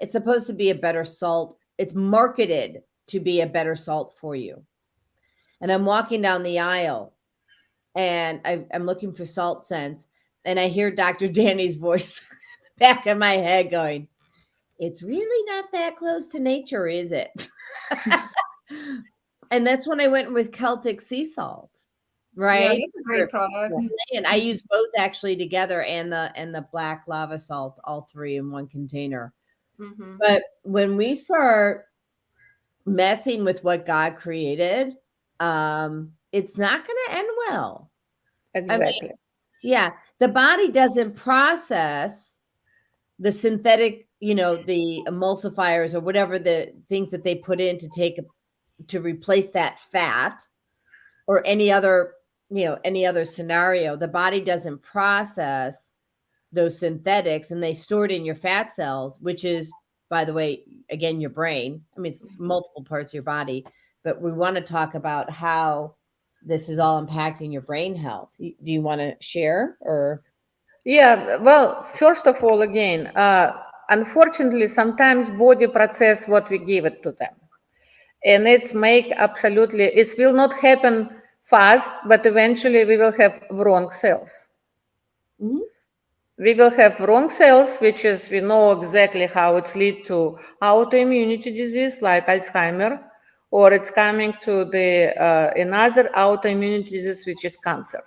it's supposed to be a better salt. It's marketed to be a better salt for you. And I'm walking down the aisle and I'm looking for salt scents. And I hear Dr. Danny's voice in the back of my head going, it's really not that close to nature, is it? And that's when I went with Celtic sea salt, right? Yeah, that's a great product. And I use both actually together, and the black lava salt, all three in one container. Mm-hmm. But when we start messing with what God created, it's not going to end well. Exactly. I mean, yeah, the body doesn't process the synthetic, the emulsifiers or whatever the things that they put in to replace that fat, or any other scenario. The body doesn't process those synthetics, and they store it in your fat cells, which is, by the way, again, your brain. I mean, it's multiple parts of your body, but we want to talk about how this is all impacting your brain health. Do you want to share, or? Yeah, well, first of all, again, unfortunately, sometimes body process what we give it to them. And it will not happen fast, but eventually we will have wrong cells. Mhm. We will have wrong cells, which is, we know exactly how it's lead to autoimmunity disease like Alzheimer, or it's coming to another autoimmunity disease, which is cancer.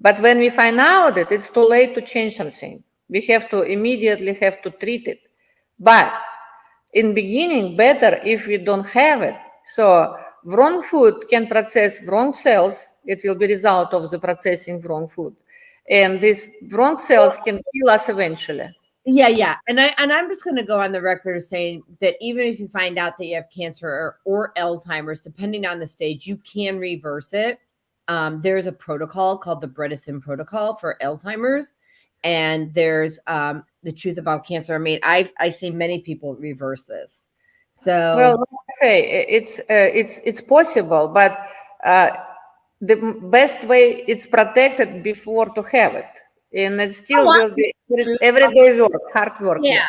But when we find out that it's too late to change something, we have to immediately treat it. But in beginning, better if we don't have it. So wrong food can process wrong cells. It will be result of the processing wrong food. And these wrong cells can kill us eventually. Yeah. And I'm just going to go on the record of saying that even if you find out that you have cancer or Alzheimer's, depending on the stage, you can reverse it. There's a protocol called the Bredesen protocol for Alzheimer's, and there's the truth about cancer. I mean, I see many people reverse this. So, well, like I say, it's possible, but the best way it's protected before to have it, and it still will be everyday work, hard work. Yeah,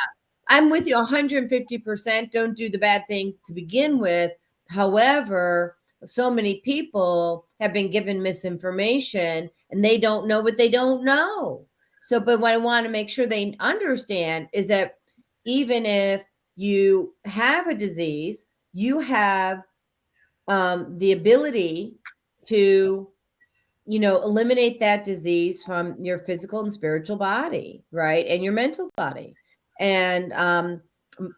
I'm with you 150%. Don't do the bad thing to begin with. However, so many people have been given misinformation, and they don't know what they don't know. So, but what I want to make sure they understand is that even if you have a disease, you have the ability to, eliminate that disease from your physical and spiritual body, right? And your mental body. And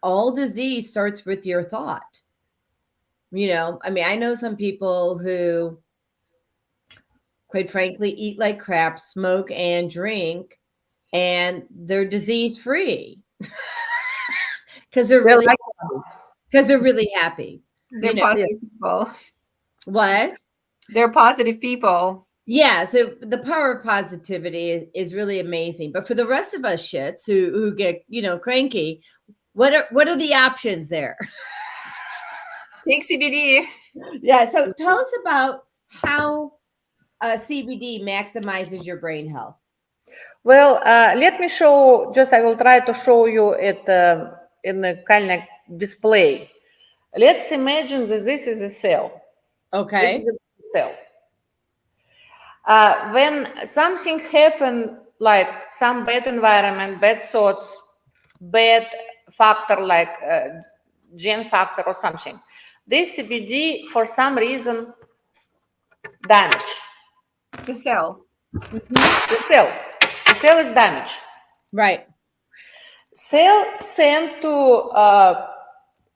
all disease starts with your thought. I mean, I know some people who, quite frankly, eat like crap, smoke and drink, and they're disease free because they're really happy. They're positive people. What? They're positive people. Yeah, so the power of positivity is really amazing. But for the rest of us shits who get, cranky, what are the options there? Take CBD. Yeah, so tell us about how CBD maximizes your brain health. Well, let me show, I will try to show you it in a kind of display. Let's imagine that this is a cell. Okay. This is a cell. When something happened, like some bad environment, bad thoughts, bad factor like gene factor or something, this CBD for some reason damage the cell. The cell is damaged. Right. Cell sent to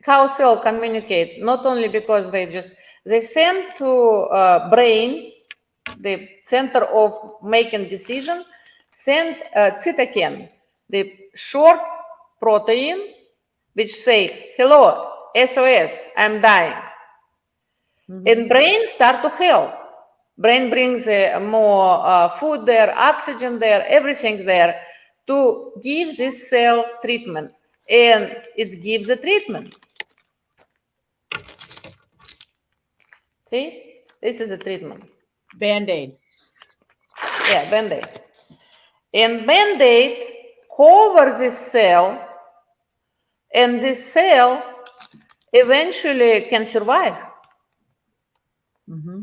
how cell communicate, not only because they send to brain, the center of making decision, send cytokine, the short protein, which say, hello, SOS, I'm dying. And brain start to help. Brain brings more food there, oxygen there, everything there to give this cell treatment. And it gives the treatment. See? This is a treatment. Band-Aid. Yeah, Band-Aid. And Band-Aid covers this cell, and this cell eventually can survive.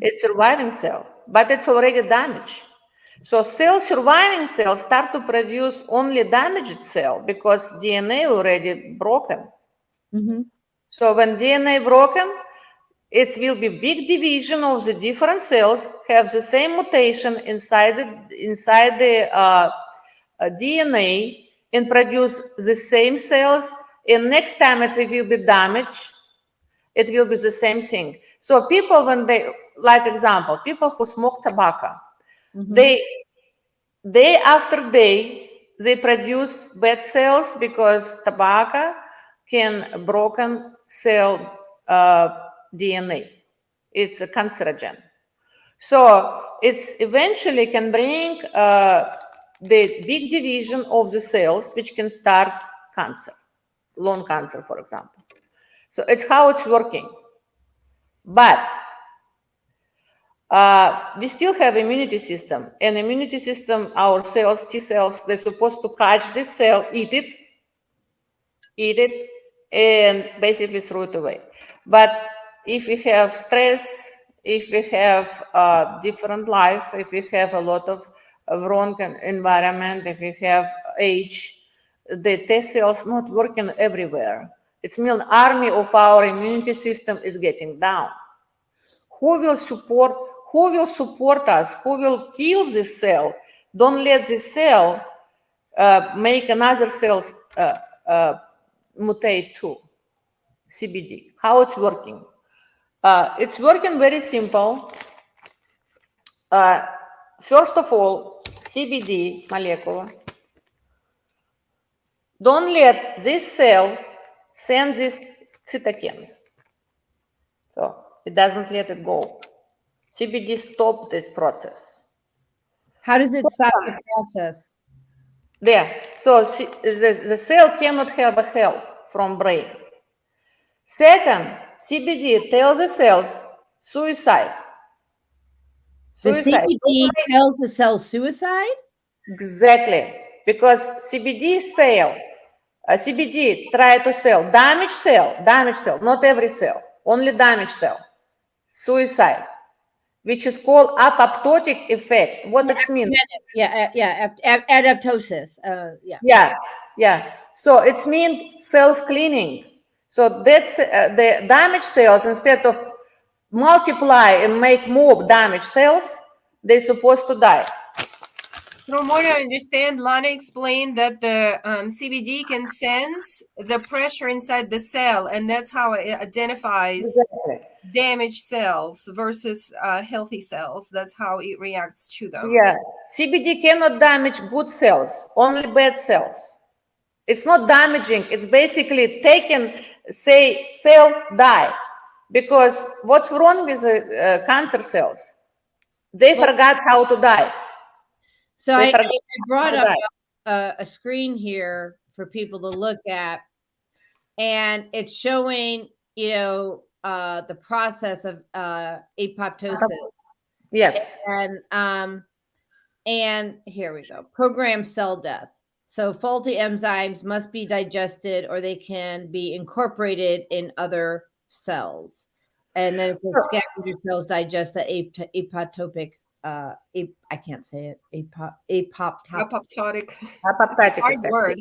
It's a surviving cell, but it's already damaged. So surviving cells start to produce only damaged cell because DNA already broken. Mm-hmm. So when DNA broken, it will be big division of the different cells, have the same mutation inside the DNA and produce the same cells. And next time it will be damaged, it will be the same thing. So people, when they, like example, people who smoke tobacco, Mm-hmm. they day after day, they produce bad cells because tobacco can broken cell DNA. It's a cancerogen. So it's eventually can bring the big division of the cells, which can start cancer, lung cancer, for example. So it's how it's working. But we still have immunity system, and immunity system, our cells, T cells, they're supposed to catch this cell, eat it, and basically throw it away. But if we have stress, if we have different life, if we have a lot of wrong environment, if we have age, the T cells not working everywhere. It's mean army of our immunity system is getting down. Who will support us? Who will kill this cell? Don't let this cell make another cell mutate too. CBD. How it's working? It's working very simple. First of all, CBD molecule. Don't let this cell send these cytokines. So it doesn't let it go. CBD stop this process. How does it stop the process? There. So the cell cannot have a help from brain. Second, CBD tells the cells suicide. The CBD tells the cell suicide? Exactly. Because CBD try to sell damaged cell, not every cell, only damaged cell, suicide, which is called apoptotic effect. What it means? Adaptosis. Yeah. So it's mean self-cleaning. So that's the damaged cells, instead of multiply and make more damaged cells, they're supposed to die. From what I understand, Lana explained that the CBD can sense the pressure inside the cell, and that's how it identifies damaged cells versus healthy cells. That's how it reacts to them. Yeah, CBD cannot damage good cells, only bad cells. It's not damaging. It's basically taking, say, cell die. Because what's wrong with the cancer cells? They forgot how to die. So I brought up a screen here for people to look at, and it's showing, the process of apoptosis. Yes. And here we go. Programmed cell death. So faulty enzymes must be digested, or they can be incorporated in other cells. And then it says scavenger cells digest the apoptotic. I can't say it. Apoptotic. Hard word.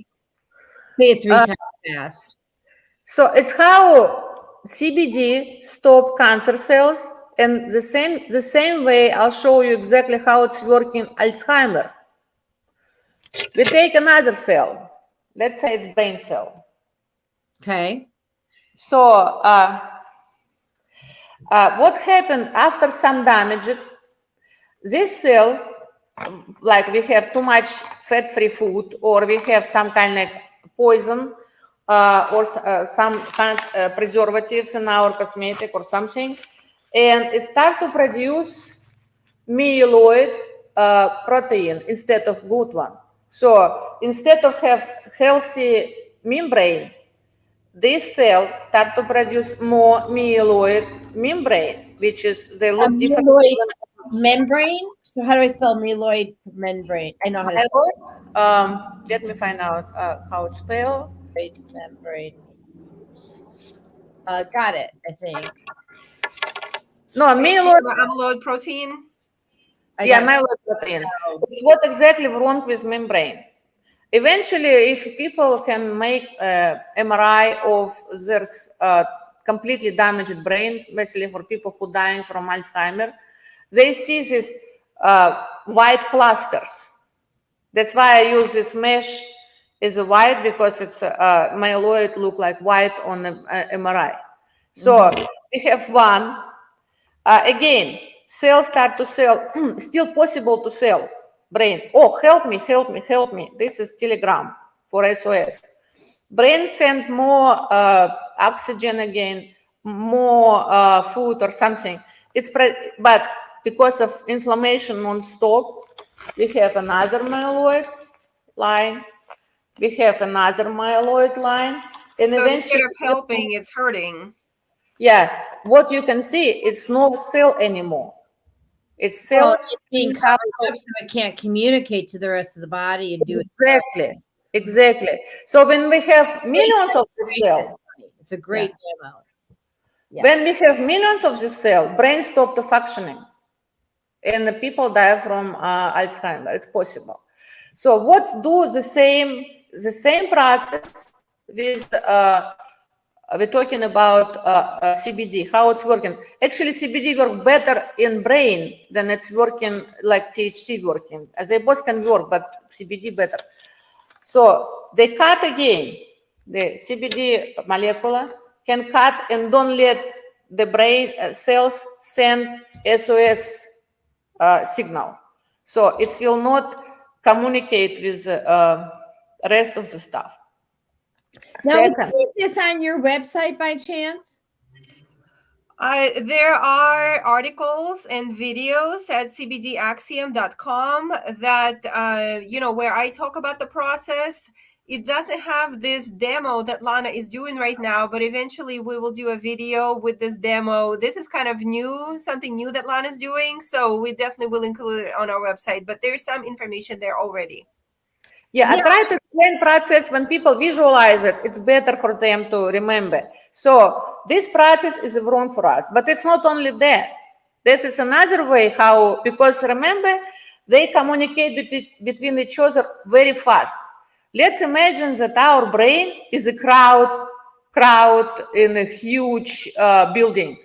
Say it 3 times fast. So it's how CBD stop cancer cells, and the same way I'll show you exactly how it's working Alzheimer. We take another cell. Let's say it's brain cell. Okay. So what happened after some damage? This cell, like we have too much fat-free food, or we have some kind of poison, or some kind of preservatives in our cosmetic or something, and it start to produce myeloid protein instead of good one. So instead of have healthy membrane, this cell start to produce more myeloid membrane, which is they look different. Membrane. So how do I spell myeloid membrane? I know how to spell. Let me find out how it's spelled. Membrane. Got it, I think. No, amyloid Amyloid protein. myeloid protein. It's what exactly wrong with membrane. Eventually, if people can make MRI of their completely damaged brain, especially for people who dying from Alzheimer, they see these white clusters. That's why I use this mesh as a white, because it's myeloid look like white on the MRI. So we have one. Again, cells start to cell, still possible to cell brain. Oh, help me, help me, help me. This is telegram for SOS. Brain send more oxygen again, more food or something. But because of inflammation non-stop, we have another myeloid line. We have another myeloid line. And So eventually, instead of helping, it's hurting. yeah, what you can see, it's no cell anymore. It's cell. It's being covered up so it can't communicate to the rest of the body and do it. Exactly. So when we have millions of the cells, it's a great demo. Yeah. When we have millions of the cell, brain stop the functioning, and the people die from Alzheimer. It's possible. So what do the same process with we're talking about CBD, how it's working. Actually, CBD works better in brain than it's working like THC working. They both can work, but CBD better. So they cut again. The CBD molecule can cut and don't let the brain cells send SOS signal. So it will not communicate with the rest of the stuff. Now, is this on your website by chance? There are articles and videos at cbdaxiom.com that, where I talk about the process. It doesn't have this demo that Lana is doing right now, but eventually we will do a video with this demo. This is kind of new, something new that Lana is doing. So we definitely will include it on our website, but there's some information there already. Yeah, I try to explain process. When people visualize it, it's better for them to remember. So this process is wrong for us, but it's not only that. This is another way how, because remember, they communicate between each other very fast. Let's imagine that our brain is a crowd in a huge building.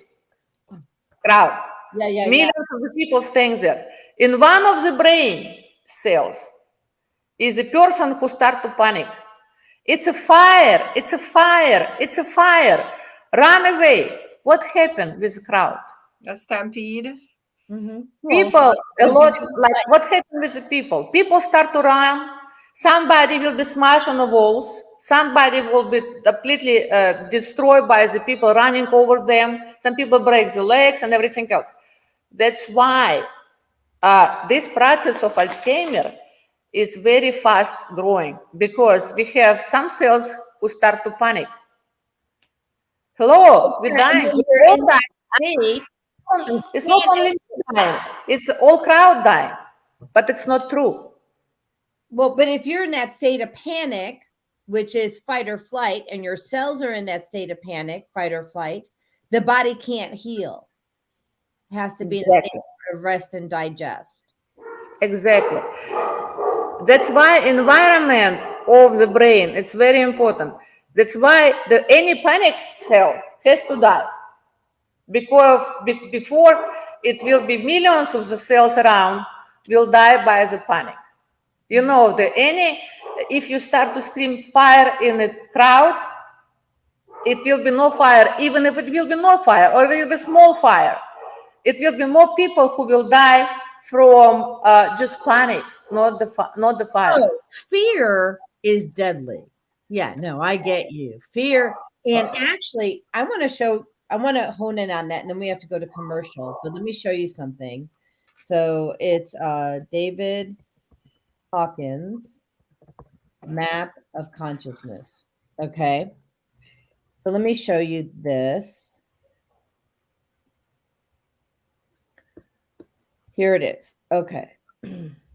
Crowd. Millions of the people staying there. In one of the brain cells is a person who start to panic. It's a fire, it's a fire, it's a fire. Run away. What happened with the crowd? A stampede. People, a lot, like what happened with the people? People start to run. Somebody will be smashed on the walls. Somebody will be completely destroyed by the people running over them. Some people break the legs and everything else. That's why this process of Alzheimer is very fast growing, because we have some cells who start to panic. Hello, we're dying. It's not only dying, it's all crowd dying, but it's not true. Well, but if you're in that state of panic, which is fight or flight, and your cells are in that state of panic, fight or flight, the body can't heal. It has to be in a state of rest and digest. Exactly. That's why environment of the brain, it's very important. That's why any panic cell has to die. Because before it will be millions of the cells around will die by the panic. You know, if you start to scream fire in a crowd, it will be no fire. Even if it will be no fire, or it will be small fire, it will be more people who will die from just panic, not the fire. Oh, fear is deadly. Yeah, no, I get you. Fear. And actually, I want to hone in on that, and then we have to go to commercial. But let me show you something. So it's David Hawkins' map of consciousness. Okay. So let me show you this. Here it is. Okay.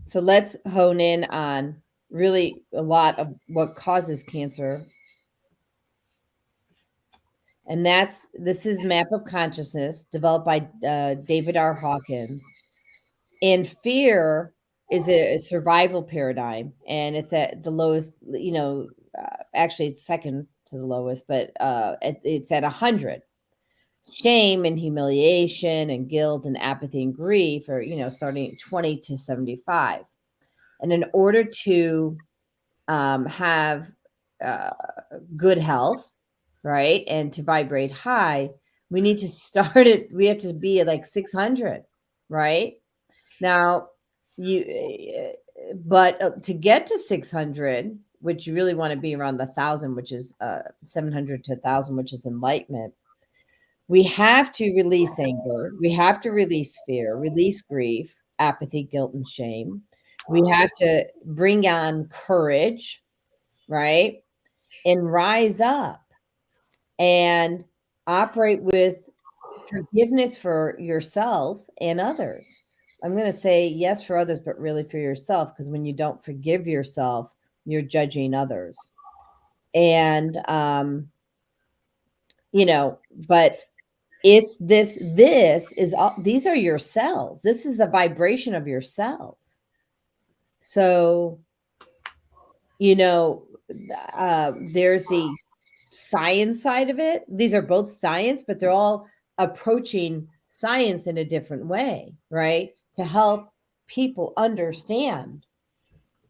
So let's hone in on really a lot of what causes cancer. And this is Map of Consciousness, developed by David R. Hawkins. And fear is a survival paradigm, and it's at the lowest, actually it's second to the lowest, but it's at 100. Shame and humiliation and guilt and apathy and grief are, starting at 20 to 75. And in order to have good health, right, and to vibrate high, we need to start it. We have to be at like 600, right? Now, but to get to 600, which you really want to be around the 1,000, which is 700 to 1,000, which is enlightenment, we have to release anger. We have to release fear, release grief, apathy, guilt, and shame. We have to bring on courage, right? And rise up and operate with forgiveness for yourself and others. I'm going to say yes for others, but really for yourself, because when you don't forgive yourself, you're judging others. And, but it's this is all, these are your cells. This is the vibration of your cells. So, there's the science side of it. These are both science, but they're all approaching science in a different way, right? To help people understand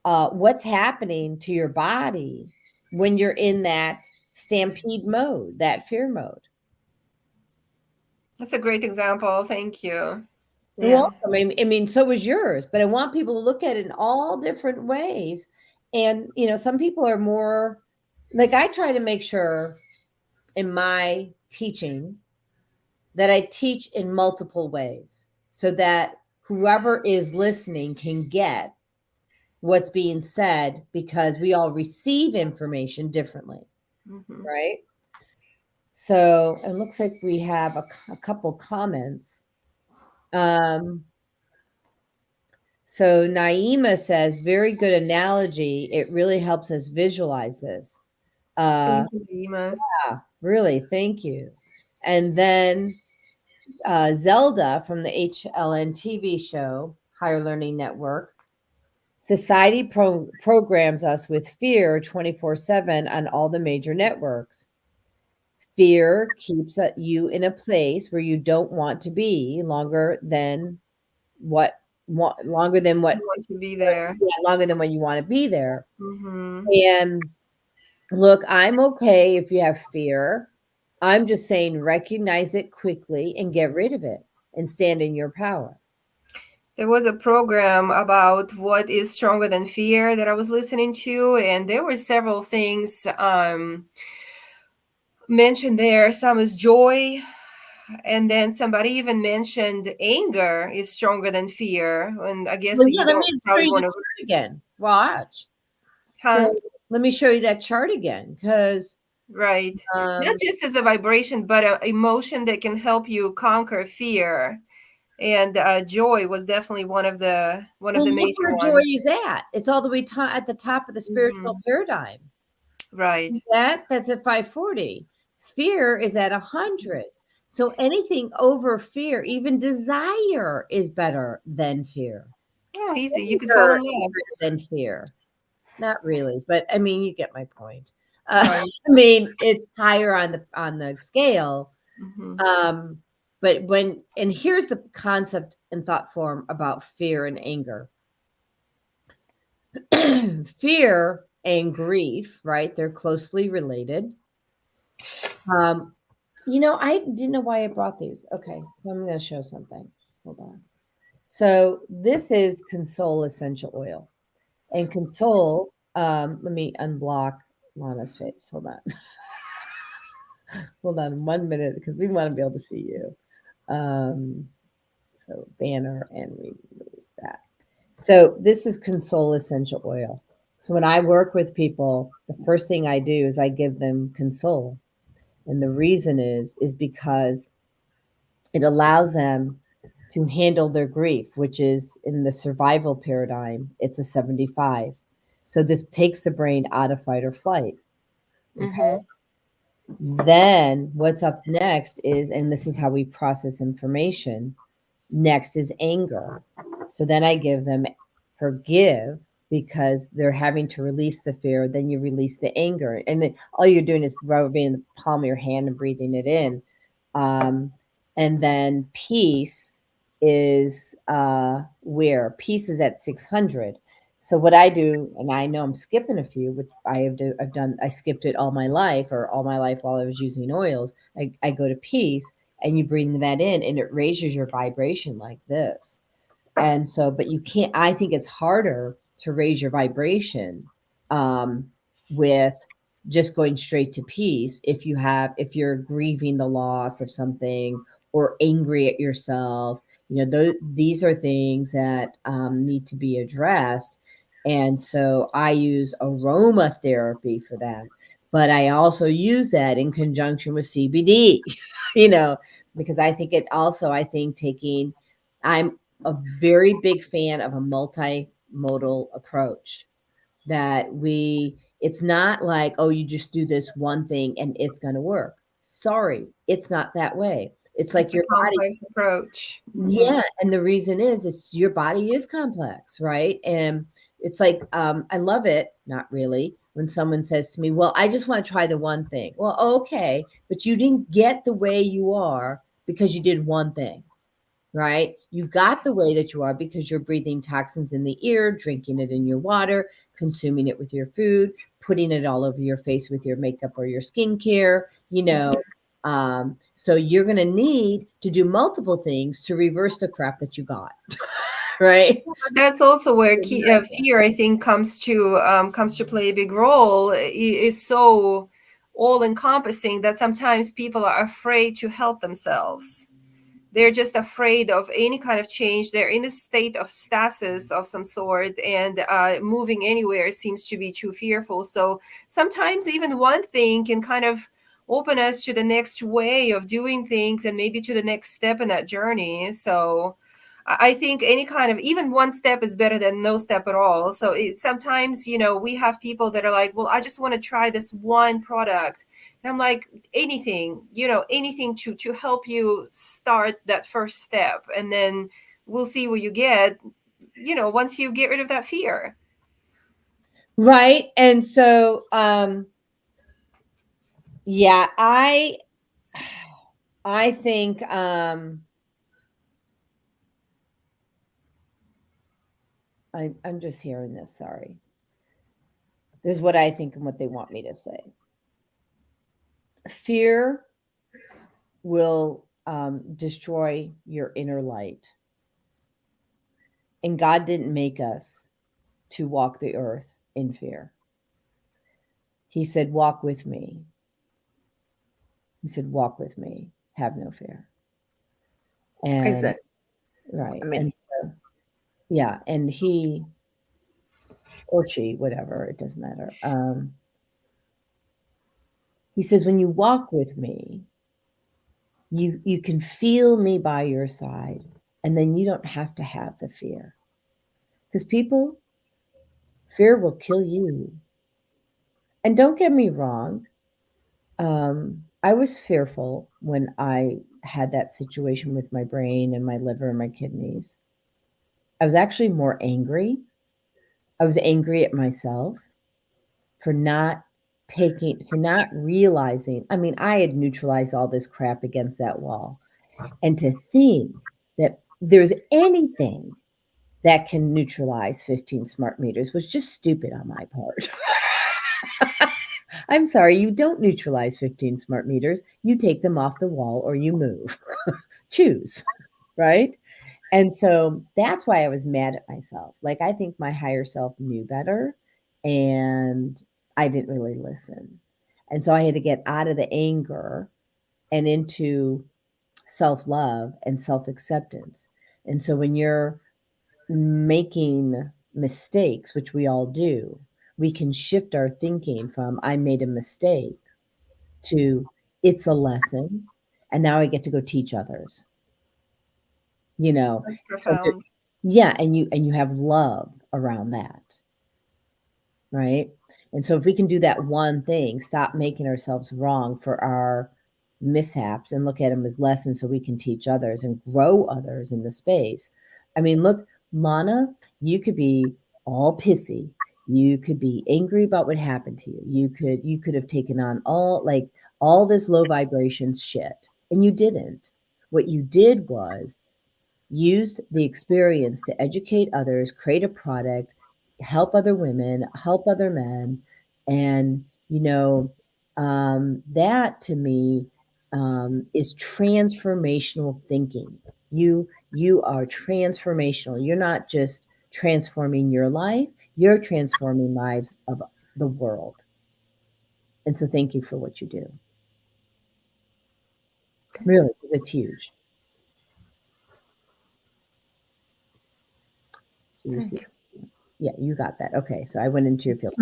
what's happening to your body when you're in that stampede mode, that fear mode. That's a great example. Thank you. You're welcome. I mean, so was yours, but I want people to look at it in all different ways. And, some people are more like, I try to make sure in my teaching that I teach in multiple ways so that whoever is listening can get what's being said, because we all receive information differently. Right? So it looks like we have a couple comments. So Naima says, very good analogy. It really helps us visualize this. Thank you, Naima. Yeah, really. Thank you. And then Zelda from the HLN TV show, Higher Learning Network. Society programs us with fear 24/7 on all the major networks. Fear keeps you in a place where you don't want to be longer than what you want to be there. Longer than when you want to be there. And look, I'm okay if you have fear. I'm just saying recognize it quickly and get rid of it and stand in your power. There was a program about what is stronger than fear that I was listening to, and there were several things mentioned there. Some is joy, and then somebody even mentioned anger is stronger than fear. And I guess you don't probably want to again. Watch. Huh? So let me show you that chart again, because right, not just as a vibration, but an emotion that can help you conquer fear. And joy was definitely one of the major ones. Joy is at. It's all the way at the top of the spiritual paradigm. Right. That's at 540. Fear is at 100. So anything over fear, even desire, is better than fear. Oh, easy. You could fall in love. Than fear. Not really, but I mean, you get my point. Right. I mean, it's higher on the scale. But and here's the concept and thought form about fear and anger. Fear and grief, right? They're closely related. I didn't know why I brought these. Okay, so I'm going to show something. Hold on. So this is Console essential oil. And Console, let me unblock Lana's face. Hold on. Hold on 1 minute, because we want to be able to see you. So banner and remove that. So this is Console essential oil. So when I work with people, the first thing I do is I give them Console. And the reason is because it allows them to handle their grief, which is in the survival paradigm, it's a 75. So this takes the brain out of fight or flight. Okay. Then what's up next is, and this is how we process information, next is anger. So then I give them forgive, because they're having to release the fear. Then you release the anger, and then all you're doing is rubbing the palm of your hand and breathing it in. And then peace is where peace is at 600. So what I do, and I know I'm skipping a few, which I skipped it all my life while I was using oils. I go to peace, and you bring that in, and it raises your vibration like this. And so, but you can't, I think it's harder to raise your vibration with just going straight to peace if you're grieving the loss of something or angry at yourself. These are things that need to be addressed. And so I use aromatherapy for that, but I also use that in conjunction with CBD, because I think I'm a very big fan of a multimodal approach, that it's not like, oh, you just do this one thing and it's going to work. Sorry, it's not that way. It's like your body. Complex approach. Yeah. And the reason is your body is complex, right? And it's like, I love it. Not really. When someone says to me, well, I just want to try the one thing. Well, okay. But you didn't get the way you are because you did one thing. Right? You got the way that you are because you're breathing toxins in the ear, drinking it in your water, consuming it with your food, putting it all over your face with your makeup or your skincare, so you're going to need to do multiple things to reverse the crap that you got. Right? That's also where fear, I think, comes to play a big role. It is so all encompassing that sometimes people are afraid to help themselves. They're just afraid of any kind of change. They're in a state of stasis of some sort, and moving anywhere seems to be too fearful. So sometimes even one thing can kind of open us to the next way of doing things and maybe to the next step in that journey. So I think any kind of, even one step is better than no step at all. So sometimes, we have people that are like, well, I just want to try this one product. And I'm like, anything to help you start that first step. And then we'll see what you get, once you get rid of that fear. Right. And so, yeah, I think, I'm just hearing this. Sorry. This is what I think and what they want me to say. Fear will destroy your inner light. And God didn't make us to walk the earth in fear. He said, walk with me. He said, walk with me. Have no fear. And, exactly. Right. I mean, and so, yeah. And he or she, whatever, it doesn't matter. He says, when you walk with me, you can feel me by your side, and then you don't have to have the fear. Because fear will kill you. And don't get me wrong, I was fearful when I had that situation with my brain and my liver and my kidneys. I was actually more angry. I was angry at myself for not realizing. I mean, I had neutralized all this crap against that wall. And to think that there's anything that can neutralize 15 smart meters was just stupid on my part. I'm sorry, you don't neutralize 15 smart meters. You take them off the wall or you move. Choose, right? And so that's why I was mad at myself. Like, I think my higher self knew better, and I didn't really listen. And so I had to get out of the anger and into self-love and self-acceptance. And so when you're making mistakes, which we all do, we can shift our thinking from I made a mistake to it's a lesson, and now I get to go teach others. That's profound. Yeah, and you have love around that. Right? And so if we can do that one thing, stop making ourselves wrong for our mishaps and look at them as lessons so we can teach others and grow others in the space. I mean, look Lana, you could be all pissy. You could be angry about what happened to you. You could have taken on all this low vibrations shit, and you didn't. What you did was used the experience to educate others, create a product, help other women, help other men, and that to me is transformational thinking. You are transformational. You're not just transforming your life, you're transforming lives of the world. And so thank you for what you do. Really, it's huge. Thank you. Yeah, you got that. Okay, so I went into your field.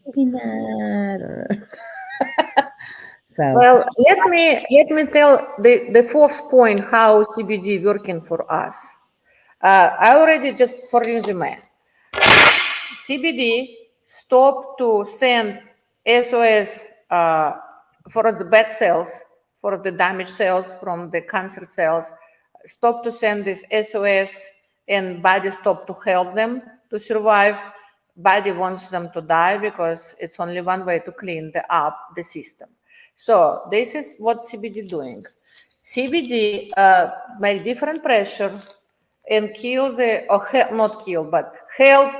Thinking that, or so. Well, let me tell the fourth point how CBD working for us. I already just for resume. CBD stopped to send SOS for the bad cells, for the damaged cells from the cancer cells, stop to send this SOS, and body stop to help them to survive. Body wants them to die because it's only one way to clean the system. So this is what CBD doing. CBD make different pressure and kill not kill, but help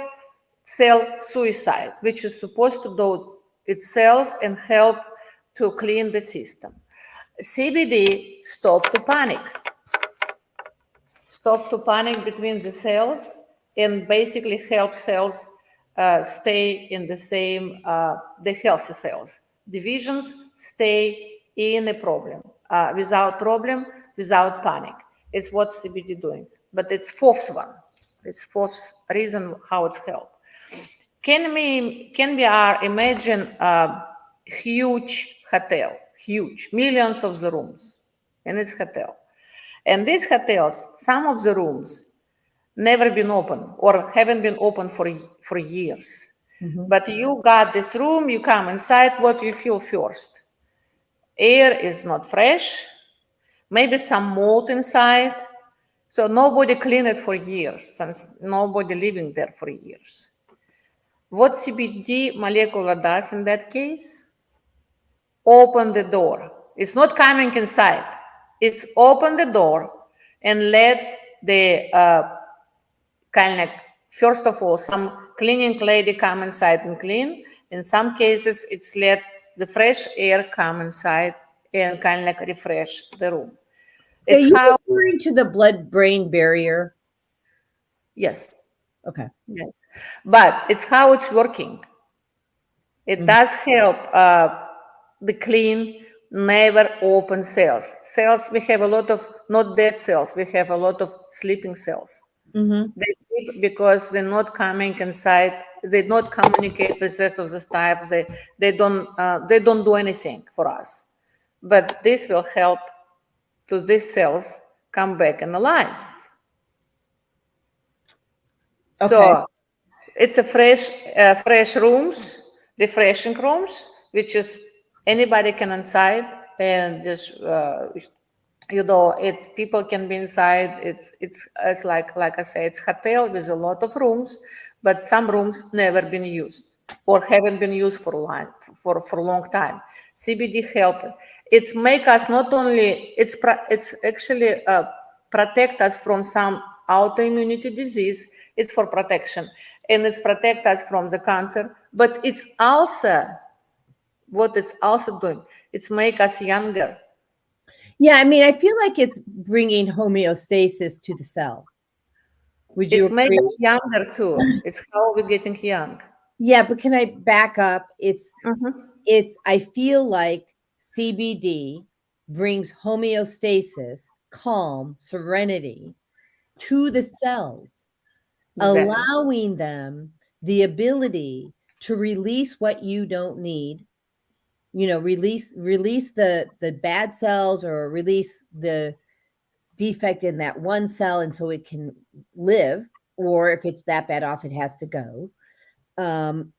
cell suicide, which is supposed to do itself and help to clean the system. CBD stop to panic between the cells and basically help cells stay in the same, the healthy cells. Divisions stay in a problem, without panic. It's what CBD doing. But it's fourth one. It's fourth reason how it helps. Can we imagine a huge hotel, huge, millions of the rooms, and it's hotel. And these hotels, some of the rooms never been open or haven't been open for years. Mm-hmm. But you got this room, you come inside, what you feel first? Air is not fresh, maybe some mold inside. So nobody cleaned it for years, since nobody living there for years. What CBD molecule does in that case? Open the door. It's not coming inside. It's open the door and let the kind of, first of all, some cleaning lady come inside and clean. In some cases, it's let the fresh air come inside and kind of like refresh the room. It's Are you referring to the blood-brain barrier? Yes. Okay. Yes. But it's how it's working. It does help the clean, never open cells. Cells, we have a lot of not dead cells. We have a lot of sleeping cells. Mm-hmm. They sleep because they're not coming inside. They don't communicate with the rest of the staff. They don't do anything for us. But this will help to these cells come back and alive. Okay. So it's a fresh rooms, refreshing rooms, which is anybody can inside and just people can be inside. It's like I say, it's hotel with a lot of rooms, but some rooms never been used or haven't been used for a long time. CBD help. It make us not only it's actually protect us from some autoimmunity disease. It's for protection, and it's protect us from the cancer. But it's also what it's also doing. It's make us younger. Yeah, I mean, I feel like it's bringing homeostasis to the cell. Would you? It's making us younger too. It's how we're getting young. Yeah, but can I back up? It's I feel like CBD brings homeostasis, calm, serenity to the cells, allowing them the ability to release what you don't need. Release the bad cells or release the defect in that one cell until it can live, or if it's that bad off, it has to go. And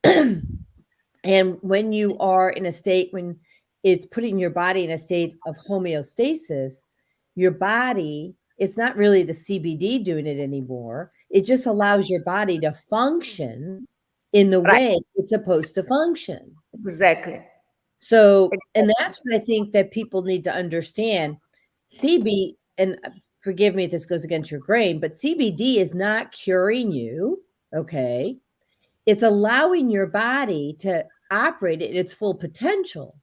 when you are in a state, when it's putting your body in a state of homeostasis, your body, it's not really the CBD doing it anymore. It just allows your body to function in the Right. way it's supposed to function. Exactly. So, and that's what I think that people need to understand. CB, and forgive me if this goes against your grain, but CBD is not curing you, okay? It's allowing your body to operate at its full potential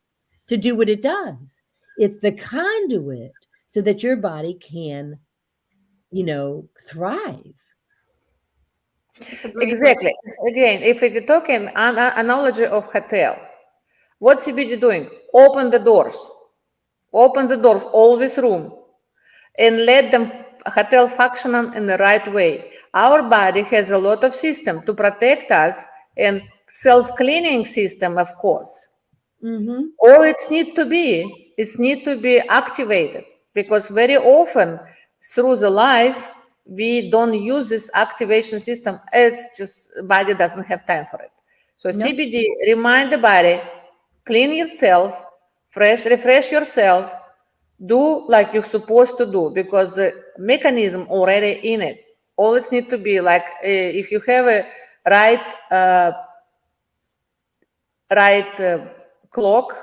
to do what it does. It's the conduit so that your body can, thrive. Exactly. Again, if we're talking analogy of hotel, what's CBD doing? Open the doors, all this room, and let them hotel functioning in the right way. Our body has a lot of system to protect us and self-cleaning system, of course. All it's need to be activated, because very often through the life we don't use this activation system. It's just body doesn't have time for it. So CBD remind the body, clean yourself, refresh yourself, do like you're supposed to do, because the mechanism already in it. All it needs to be like if you have a right clock,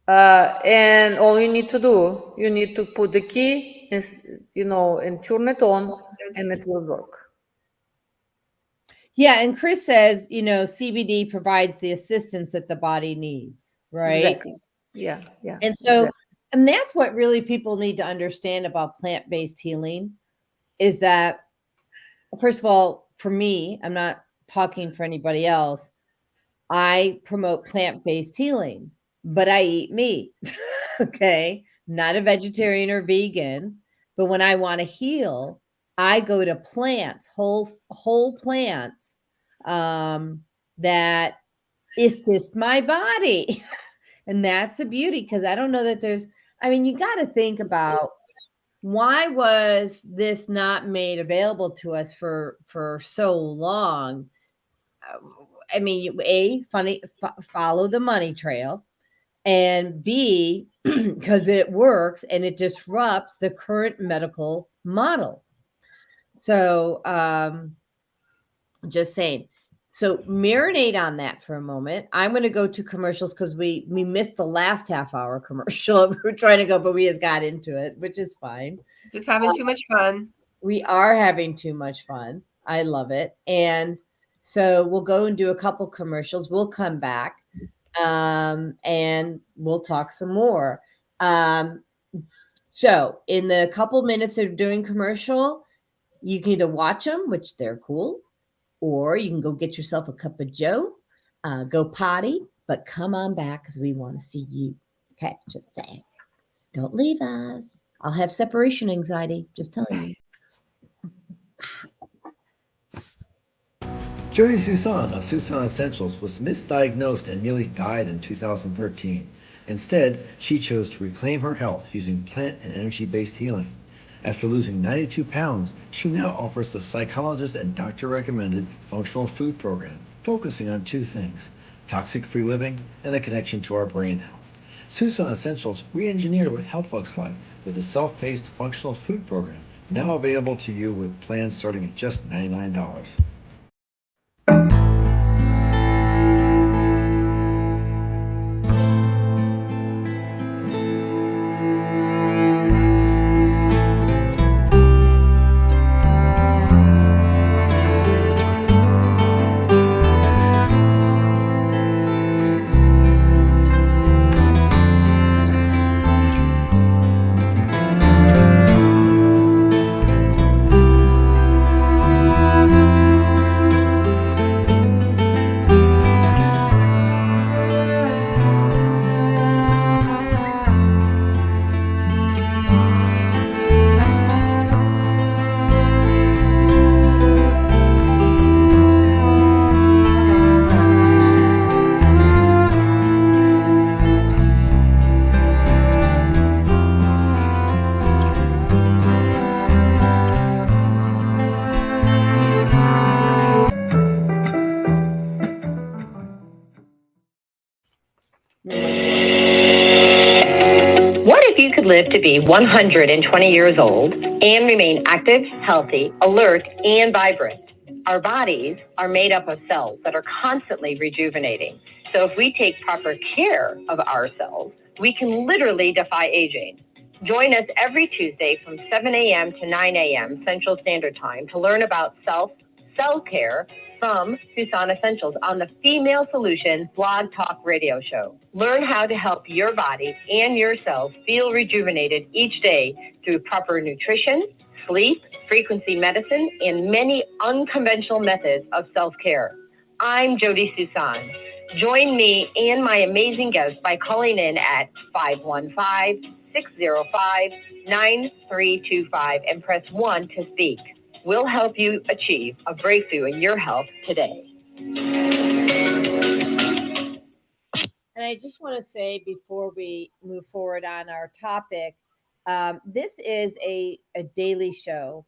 and all you need to do, you need to put the key, and turn it on, and it will work. Yeah, and Chris says, CBD provides the assistance that the body needs, right? Exactly. Yeah. And so, and that's what really people need to understand about plant-based healing is that, first of all, for me, I'm not talking for anybody else, I promote plant-based healing, but I eat meat. Okay. Not a vegetarian or vegan, but when I want to heal, I go to plants, whole plants, that assist my body. And that's the beauty, because I don't know that you got to think about, why was this not made available to us for so long? Follow the money trail, and B, because it works and it disrupts the current medical model. So just saying. So marinate on that for a moment. I'm going to go to commercials because we missed the last half hour commercial. We were trying to go, but we just got into it, which is fine. Just having too much fun. We are having too much fun. I love it. And so we'll go and do a couple commercials. We'll come back and we'll talk some more. So in the couple minutes of doing commercial, you can either watch them, which they're cool, or you can go get yourself a cup of joe, go potty, but come on back because we want to see you. Okay, just saying. Don't leave us. I'll have separation anxiety, just telling you. Jody Susan of Susan Essentials was misdiagnosed and nearly died in 2013. Instead, she chose to reclaim her health using plant and energy-based healing. After losing 92 pounds, she now offers the psychologist and doctor-recommended functional food program, focusing on two things: toxic-free living and a connection to our brain health. Susan Essentials re-engineered what health looks like with a self-paced functional food program, now available to you with plans starting at just $99. could live to be 120 years old and remain active, healthy, alert, and vibrant. Our bodies are made up of cells that are constantly rejuvenating. So if we take proper care of ourselves, we can literally defy aging. Join us every Tuesday from 7 a.m. to 9 a.m. Central Standard Time to learn about self-care from Susan Essentials on the Female Solution Blog Talk Radio Show. Learn how to help your body and your cells feel rejuvenated each day through proper nutrition, sleep, frequency medicine, and many unconventional methods of self-care. I'm Jody Susan. Join me and my amazing guests by calling in at 515-605-9325 and press 1 to speak. We'll help you achieve a breakthrough in your health today. And I just want to say before we move forward on our topic, this is a daily show,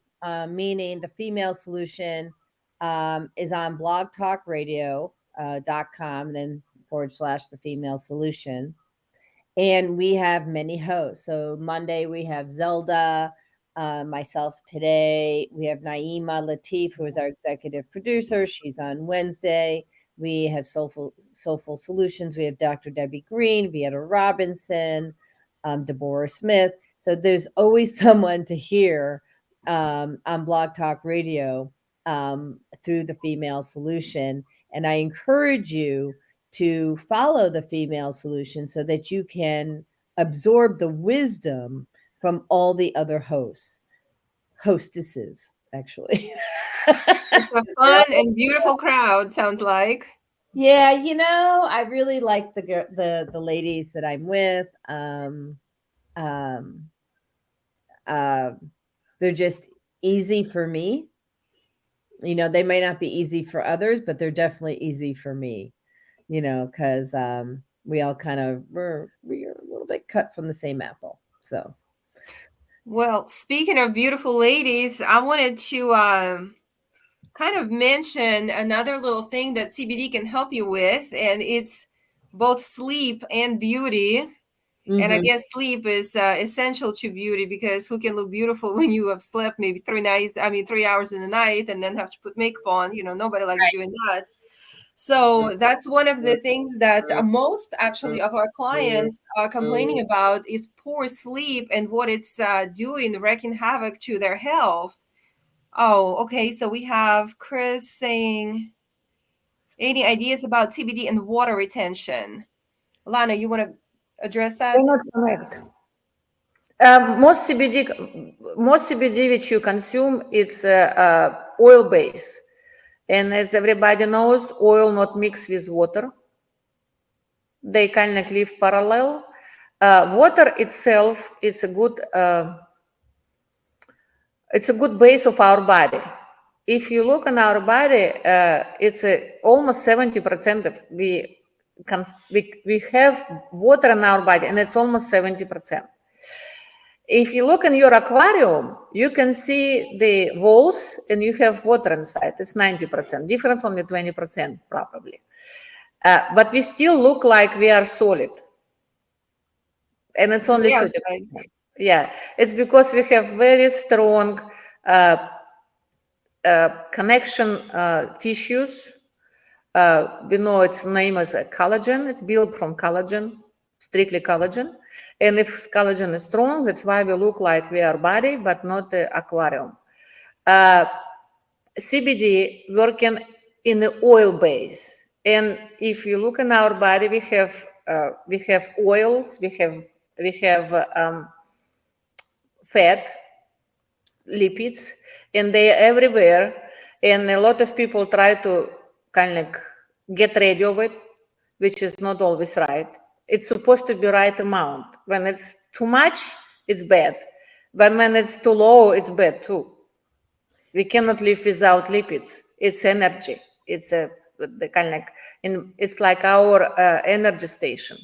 meaning the Female Solution is on blogtalkradio.com, then / the Female Solution. And we have many hosts. So Monday we have Zelda, myself today. We have Naima Latif, who is our executive producer. She's on Wednesday. We have Soulful Solutions. We have Dr. Debbie Green, Vieta Robinson, Deborah Smith. So there's always someone to hear on Blog Talk Radio through the Female Solution. And I encourage you to follow the Female Solution so that you can absorb the wisdom from all the other hostesses, actually. It's a fun and beautiful crowd, sounds like. Yeah, I really like the ladies that I'm with. They're just easy for me. They may not be easy for others, but they're definitely easy for me. Because we all kind of we're a little bit cut from the same apple. So, well, speaking of beautiful ladies, I wanted to kind of mention another little thing that CBD can help you with, and it's both sleep and beauty. Mm-hmm. And I guess sleep is essential to beauty, because who can look beautiful when you have slept maybe 3 hours in the night and then have to put makeup on? Nobody likes doing that. So that's one of the things that most actually of our clients are complaining about is poor sleep and what it's doing, wreaking havoc to their health. Oh, okay. So we have Chris saying, any ideas about CBD and water retention? Lana, you want to address that? They're not correct. Most CBD which you consume, it's oil base. And as everybody knows, oil not mixed with water. They kind of live parallel. Water itself is a good base of our body. If you look in our body, it's almost 70% of we have water in our body, and it's almost 70%. If you look in your aquarium, you can see the walls and you have water inside. It's 90%. Difference only 20% probably. But we still look like we are solid. And it's only 30%. Yeah, it's because we have very strong connection tissues. We know its name is collagen. It's built from collagen, strictly collagen. And if collagen is strong, that's why we look like we are body, but not the aquarium. CBD working in the oil base. And if you look in our body, we have oils, we have fat, lipids, and they are everywhere. And a lot of people try to kind of get rid of it, which is not always right. It's supposed to be right amount. When it's too much, it's bad. But when it's too low, it's bad too. We cannot live without lipids. It's energy. It's it's like our energy station.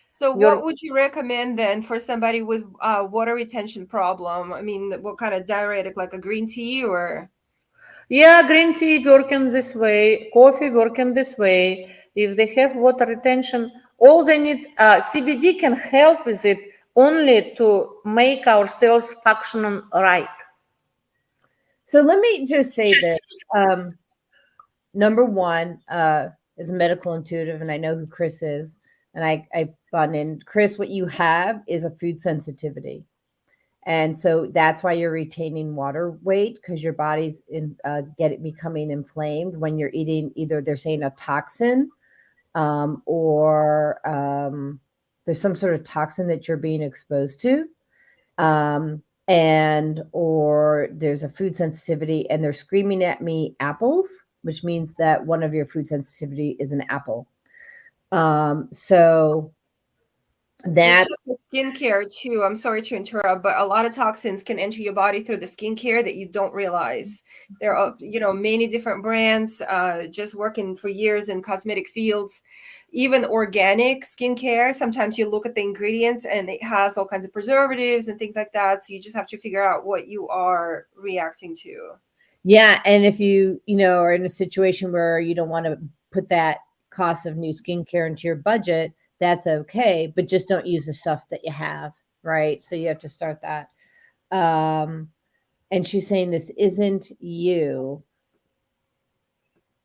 So what would you recommend then for somebody with water retention problem? I mean, what kind of diuretic, like a green tea or? Yeah, green tea working this way, coffee working this way. If they have water retention, all they need, CBD can help with it only to make our cells function right. So let me just say this. Number one, as a medical intuitive, and I know who Chris is, and I've gone in. Chris, what you have is a food sensitivity. And so that's why you're retaining water weight, because your body's becoming inflamed when you're eating either they're saying a toxin or there's some sort of toxin that you're being exposed to. And or there's a food sensitivity and they're screaming at me apples, which means that one of your food sensitivity is an apple. So that's skincare too. I'm sorry to interrupt, but a lot of toxins can enter your body through the skincare that you don't realize. There are, many different brands just working for years in cosmetic fields, even organic skincare. Sometimes you look at the ingredients and it has all kinds of preservatives and things like that. So you just have to figure out what you are reacting to. Yeah. And if you are in a situation where you don't want to put that cost of new skincare into your budget, that's okay, but just don't use the stuff that you have, right? So you have to start that. And she's saying this isn't you.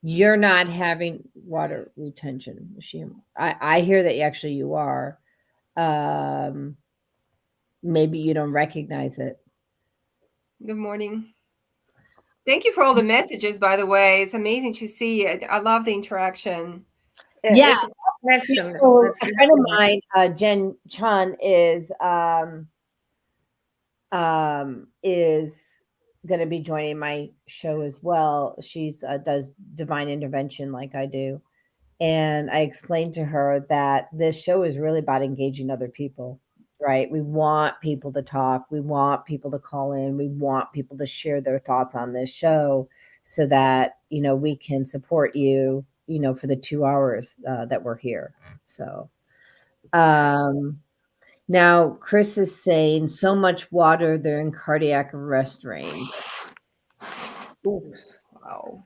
You're not having water retention. I hear that actually you are. Maybe you don't recognize it. Good morning. Thank you for all the messages, by the way. It's amazing to see it. I love the interaction. Yeah. Connection. So a friend of mine, Jen Chan, is going to be joining my show as well. She's does divine intervention like I do. And I explained to her that this show is really about engaging other people, right? We want people to talk. We want people to call in. We want people to share their thoughts on this show so that, we can support you, for the 2 hours that we're here. So, now Chris is saying so much water, they're in cardiac arrest range. Oops. Wow.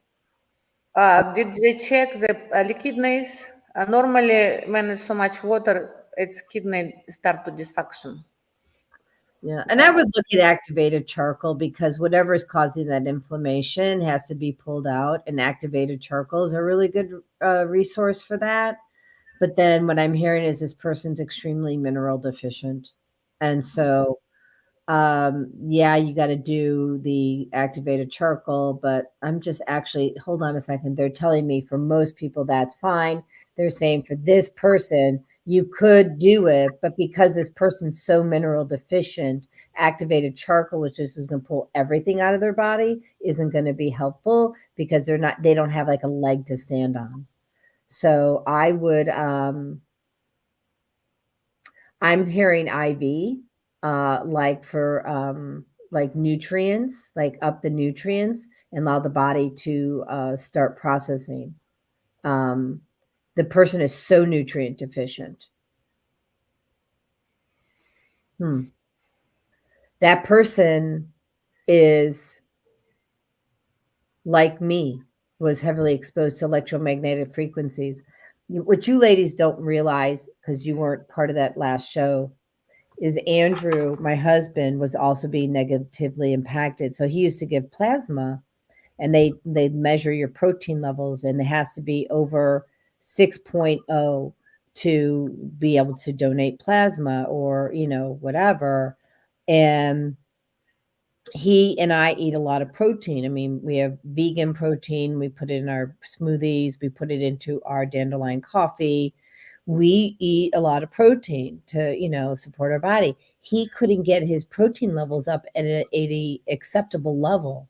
Did they check the kidneys? Normally, when there's so much water, its kidney start to dysfunction. Yeah, and I would look at activated charcoal because whatever is causing that inflammation has to be pulled out, and activated charcoal is a really good resource for that. But then what I'm hearing is this person's extremely mineral deficient. And so, yeah, you got to do the activated charcoal, but I'm just actually, hold on a second. They're telling me for most people, that's fine. They're saying for this person, you could do it, but because this person's so mineral deficient, activated charcoal, which is going to pull everything out of their body, isn't going to be helpful because they don't have like a leg to stand on. So I would, I'm hearing IV, like for, like nutrients, like up the nutrients and allow the body to, start processing. The person is so nutrient deficient. That person is like me, was heavily exposed to electromagnetic frequencies. What you ladies don't realize, because you weren't part of that last show, is Andrew, my husband, was also being negatively impacted. So he used to give plasma, and they measure your protein levels, and it has to be over 6.0 to be able to donate plasma or, whatever. And he and I eat a lot of protein. I mean, we have vegan protein. We put it in our smoothies. We put it into our dandelion coffee. We eat a lot of protein to, support our body. He couldn't get his protein levels up at an acceptable level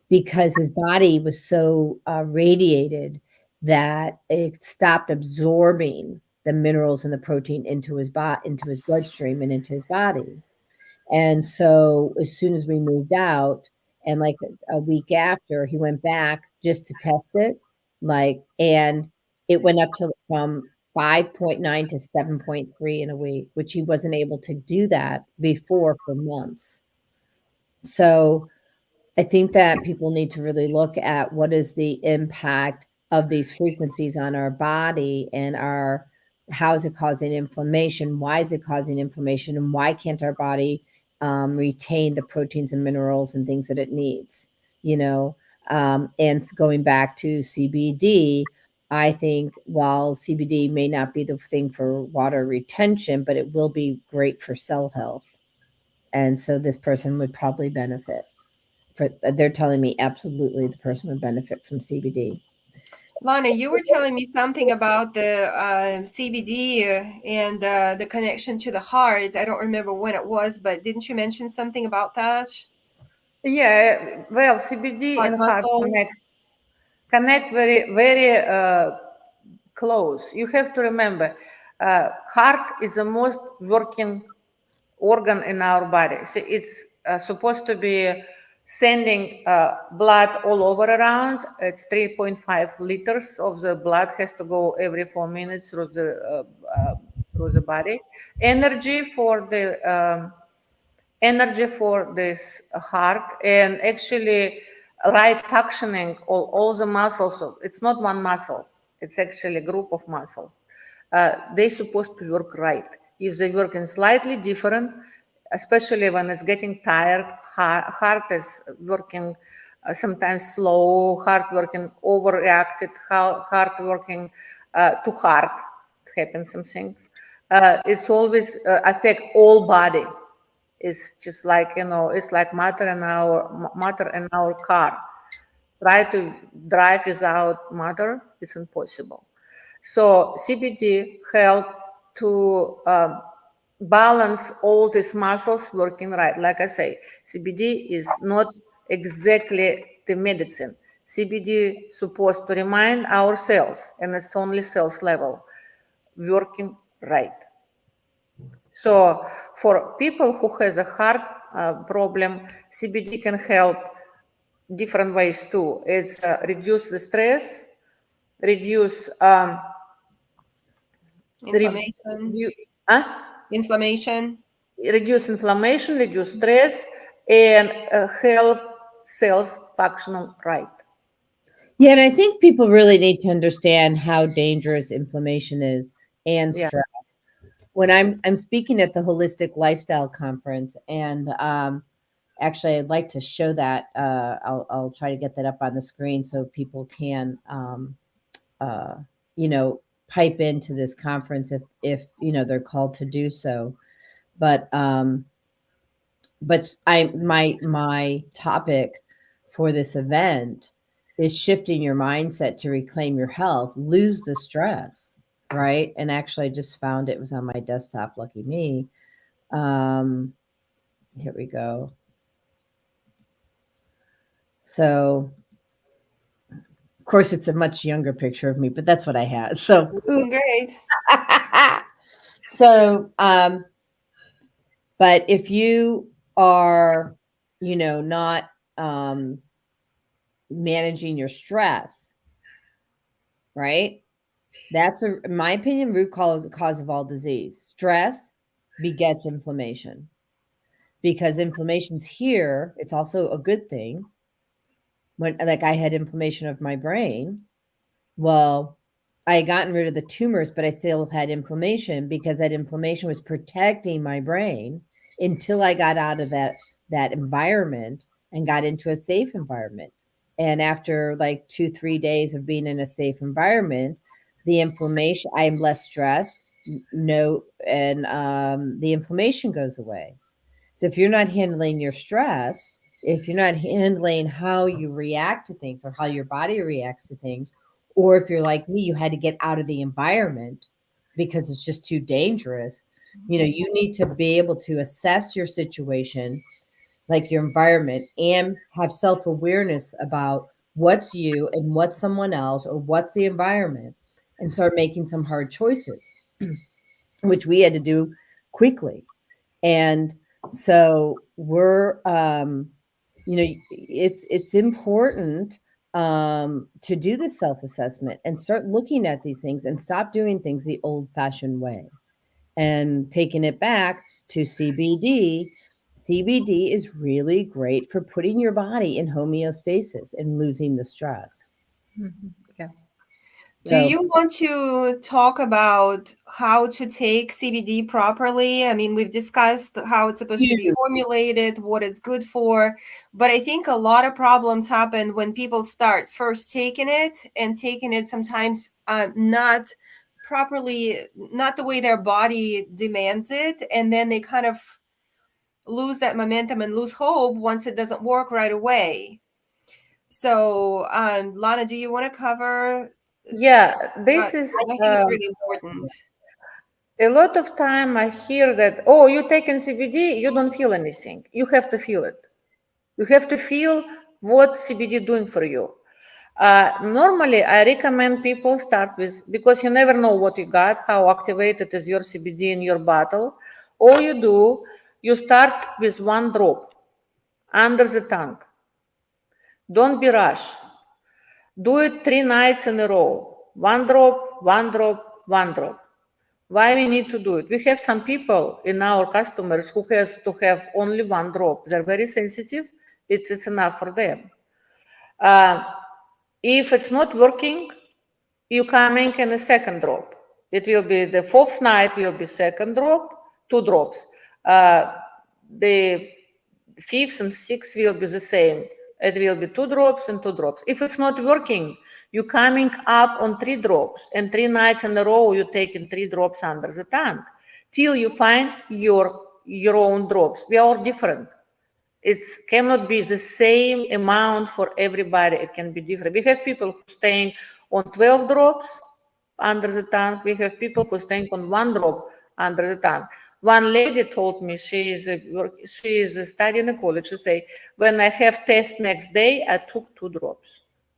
because his body was so radiated that it stopped absorbing the minerals and the protein into his bloodstream and into his body. And so as soon as we moved out, and like a week after, he went back just to test it, and it went up to from 5.9 to 7.3 in a week, which he wasn't able to do that before for months. So I think that people need to really look at what is the impact of these frequencies on our body and our how is it causing inflammation? Why is it causing inflammation? And why can't our body retain the proteins and minerals and things that it needs? And going back to CBD, I think while CBD may not be the thing for water retention, but it will be great for cell health. And so this person would probably benefit. They're telling me absolutely the person would benefit from CBD. Lana, you were telling me something about the CBD and the connection to the heart. I don't remember when it was, but didn't you mention something about that? Yeah, well, CBD Heart and heart muscle. connect very, very close. You have to remember, heart is the most working organ in our body. So it's supposed to be sending blood all over around. It's 3.5 liters of the blood has to go every 4 minutes through the body. Energy for this heart, and actually right functioning all the muscles. It's not one muscle, it's actually a group of muscles. They're supposed to work right. If they're working slightly different, especially when it's getting tired, heart is working sometimes slow, heart working overreacted, heart working too hard. It happens some things. It's always affect all body. It's just like, it's like matter in our car. Try to drive without matter, it's impossible. So CBD help to balance all these muscles working right. Like I say, CBD is not exactly the medicine. CBD supposed to remind our cells, and it's only cells level, working right. So for people who has a heart problem, CBD can help different ways too. It's reduce the stress, reduce Inflammation. Inflammation. reduce inflammation, reduce stress, and help cells function right. Yeah, and I think people really need to understand how dangerous inflammation is and Yeah. stress. When I'm speaking at the Holistic Lifestyle Conference, and actually I'd like to show that. I'll try to get that up on the screen so people can pipe into this conference if they're called to do so. But my topic for this event is shifting your mindset to reclaim your health, lose the stress, right? And actually I just found it was on my desktop, lucky me. Here we go. So of course it's a much younger picture of me, but that's what I had. So Great. So but if you are not managing your stress, right? That's in my opinion, root cause of all disease. Stress begets inflammation. Because inflammation's here, it's also a good thing. When like I had inflammation of my brain, well, I had gotten rid of the tumors, but I still had inflammation because that inflammation was protecting my brain until I got out of that environment and got into a safe environment. And after like 2-3 days of being in a safe environment, the inflammation, I'm less stressed, and the inflammation goes away. So if you're not handling your stress, if you're not handling how you react to things or how your body reacts to things, or if you're like me, you had to get out of the environment because it's just too dangerous, you need to be able to assess your situation, like your environment, and have self-awareness about what's you and what's someone else or what's the environment, and start making some hard choices, which we had to do quickly. And so we're it's important to do the self-assessment and start looking at these things and stop doing things the old-fashioned way and taking it back to CBD. CBD is really great for putting your body in homeostasis and losing the stress. Yeah. Do you want to talk about how to take CBD properly? I mean, we've discussed how it's supposed to be formulated, what it's good for, but I think a lot of problems happen when people start first taking it and taking it sometimes not properly, not the way their body demands it, and then they kind of lose that momentum and lose hope once it doesn't work right away. So, Lana, do you want to cover? Yeah, this I is think it's really important. a lot of time I hear that, oh, you taking CBD, you don't feel anything. You have to feel it. You have to feel what CBD doing for you. Normally, I recommend people start with, because you never know what you got, how activated is your CBD in your bottle. All you do, you start with 1 drop under the tongue. Don't be rushed. Do it 3 nights in a row. 1 drop, 1 drop, 1 drop. Why we need to do it? We have some people in our customers who has to have only 1 drop. They're very sensitive. It's enough for them. If it's not working, you coming in a second drop. It will be the 4th night will be second drop, 2 drops. The 5th and 6th will be the same. It will be 2 drops and 2 drops. If it's not working, you coming up on 3 drops, and 3 nights in a row you taking 3 drops under the tongue till you find your own drops. We are all different. It cannot be the same amount for everybody. It can be different. We have people who staying on 12 drops under the tongue. We have people who staying on 1 drop under the tongue. One lady told me she is studying in college. She say, when I have test next day, I took 2 drops,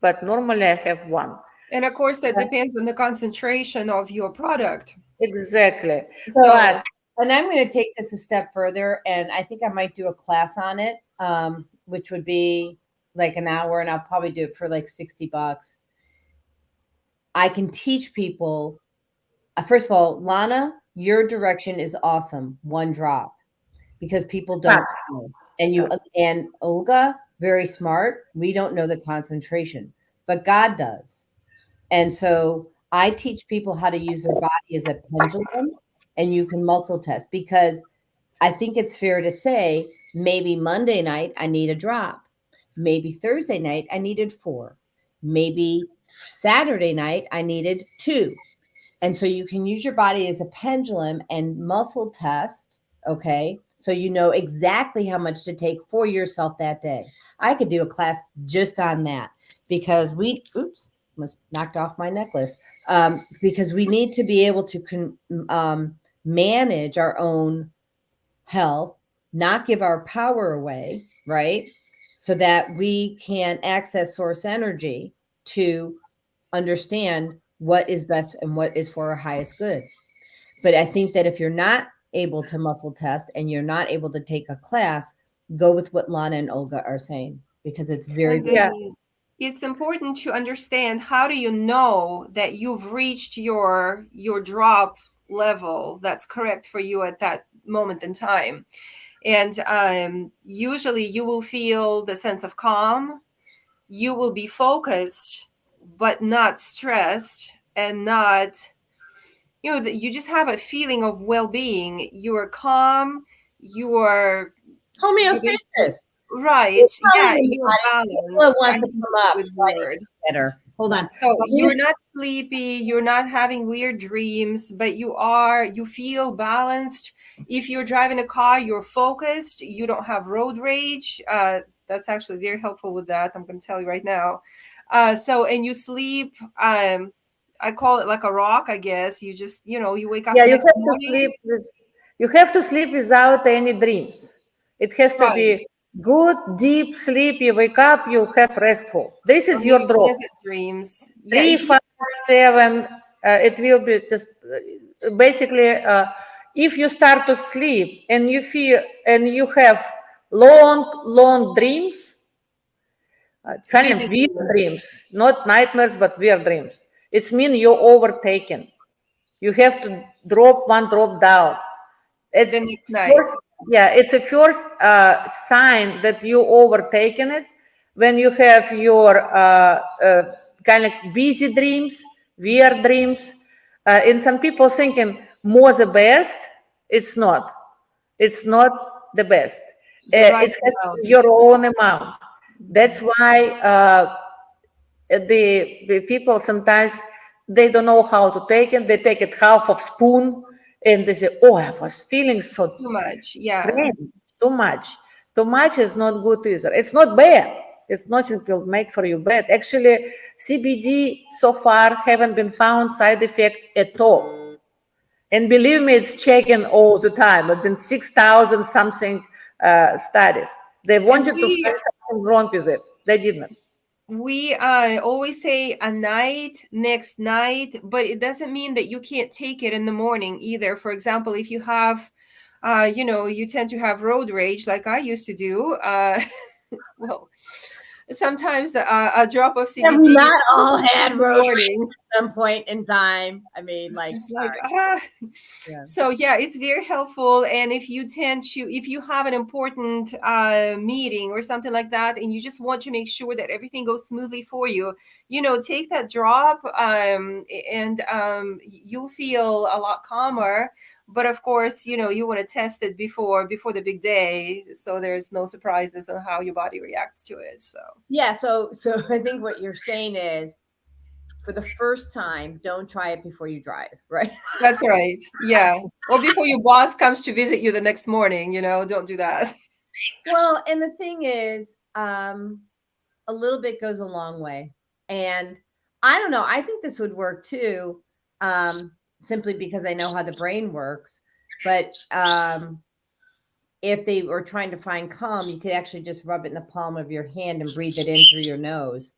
but normally I have 1. And of course, that depends on the concentration of your product. Exactly. So, and I'm going to take this a step further, and I think I might do a class on it, which would be like an hour, and I'll probably do it for like $60. I can teach people. First of all, Lana, your direction is awesome. 1 drop, because people don't know. And Olga, very smart. We don't know the concentration, but God does. And so I teach people how to use their body as a pendulum, and you can muscle test, because I think it's fair to say maybe Monday night I need a drop. Maybe Thursday night I needed 4. Maybe Saturday night I needed 2. And so you can use your body as a pendulum and muscle test, okay? So you know exactly how much to take for yourself that day. I could do a class just on that, because almost knocked off my necklace, because we need to be able to manage our own health, not give our power away, right? So that we can access source energy to understand what is best and what is for our highest good. But I think that if you're not able to muscle test and you're not able to take a class, go with what Lana and Olga are saying, because it's very good. It's important to understand, how do you know that you've reached your drop level that's correct for you at that moment in time. And usually you will feel the sense of calm. You will be focused, but not stressed, and not, you just have a feeling of well-being. You are calm. You are homeostasis. Right. Yeah, you're balanced. Wants to come up. Better. Hold on. So you're not sleepy, you're not having weird dreams, but you feel balanced. If you're driving a car, you're focused, you don't have road rage. That's actually very helpful with that. I'm going to tell you right now. And you sleep, I call it like a rock, I guess. You just, you wake up. Yeah, you have to sleep without any dreams. It has to be good, deep sleep. You wake up, you have restful. This is your drop. Dreams. 3, 5, 7. It will be just basically, if you start to sleep and you feel and you have long dreams, weird dreams, not nightmares, but weird dreams. It means you're overtaken. You have to drop 1 drop down. It's the next night. It's a first sign that you overtaken it, when you have your kind of busy dreams, weird dreams. And some people thinking more the best. It's not. It's not the best. The right It has to amount. be your own amount. That's why the people sometimes they don't know how to take it. They take it half of spoon and they say, "Oh, I was feeling so Too much. Yeah. strange. Too much. Too much is not good either. It's not bad. It's nothing will make for you bad. Actually, CBD so far haven't been found side effect at all. And believe me, it's checking all the time. It's been 6,000 something studies. They wanted to we- find something wrong with it. They didn't. We always say a night, next night, but it doesn't mean that you can't take it in the morning either. For example, if you have, you tend to have road rage like I used to do. Well, sometimes a drop of Have CBD not all had in the road morning. at some point in time. I mean, like, It's like, sorry. Yeah. So yeah, it's very helpful. And if you have an important meeting or something like that, and you just want to make sure that everything goes smoothly for you, take that drop, and you'll feel a lot calmer. But of course, you want to test it before the big day, so there's no surprises on how your body reacts to it. So Yeah. So I think what you're saying is, for the first time, don't try it before you drive, right? that's right. Yeah. Or before your boss comes to visit you the next morning, don't do that. Well, and the thing is, a little bit goes a long way. And I don't know, I think this would work too, simply because I know how the brain works. But if they were trying to find calm, you could actually just rub it in the palm of your hand and breathe it in through your nose.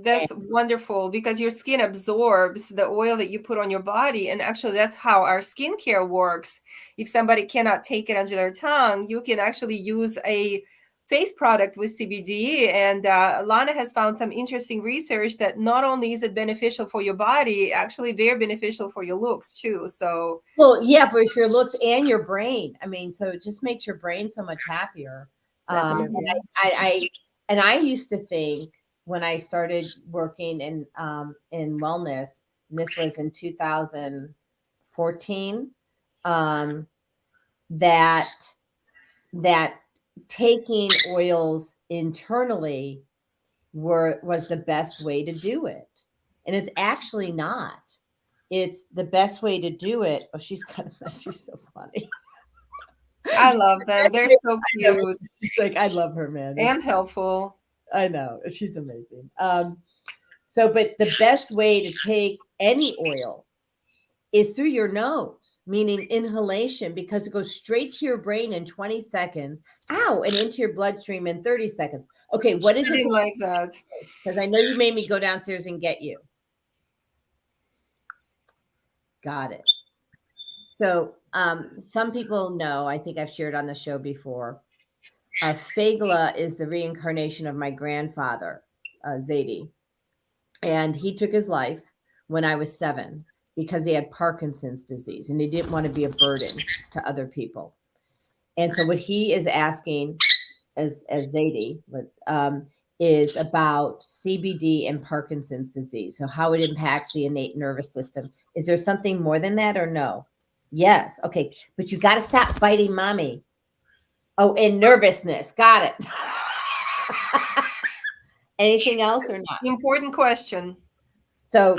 That's wonderful, because your skin absorbs the oil that you put on your body. And actually, that's how our skincare works. If somebody cannot take it under their tongue, you can actually use a face product with CBD. And Lana has found some interesting research that not only is it beneficial for your body, actually very beneficial for your looks too. So, well, yeah, for your looks and your brain. I mean, so it just makes your brain so much happier. And I used to think, when I started working in wellness, and this was in 2014, that taking oils internally was the best way to do it. And it's actually not. It's the best way to do it. Oh, she's so funny. I love them. They're so cute. She's like, I love her, man. And helpful. I know. She's amazing. But the best way to take any oil is through your nose, meaning inhalation, because it goes straight to your brain in 20 seconds, and into your bloodstream in 30 seconds. Okay, what is I it? didn't like that. Because I know you made me go downstairs and get you. Got it. So some people know, I think I've shared on the show before, Fagla is the reincarnation of my grandfather, Zadie. And he took his life when I was 7 because he had Parkinson's disease and he didn't want to be a burden to other people. And so what he is asking as Zadie is about CBD and Parkinson's disease. So how it impacts the innate nervous system. Is there something more than that or no? Yes. Okay. But you got to stop biting mommy. Oh, and nervousness. Got it. Anything else or not? Important question. So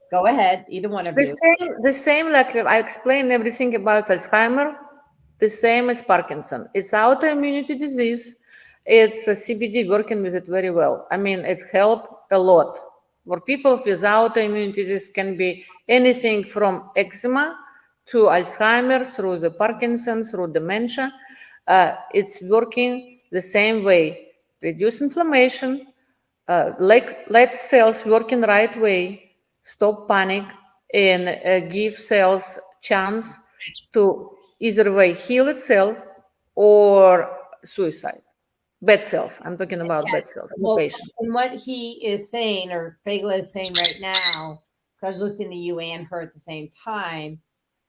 go ahead, either one of you. The same, like I explained everything about Alzheimer, the same as Parkinson. It's autoimmunity disease. It's CBD working with it very well. I mean, it helped a lot. For people with autoimmunity disease, can be anything from eczema to Alzheimer, through the Parkinson, through dementia. It's working the same way. Reduce inflammation, let cells work in the right way, stop panic, and give cells chance to either way heal itself or suicide. Bad cells. I'm talking about bad cells. Well, and what he is saying, or Fagla is saying right now, because I was listening to you and her at the same time,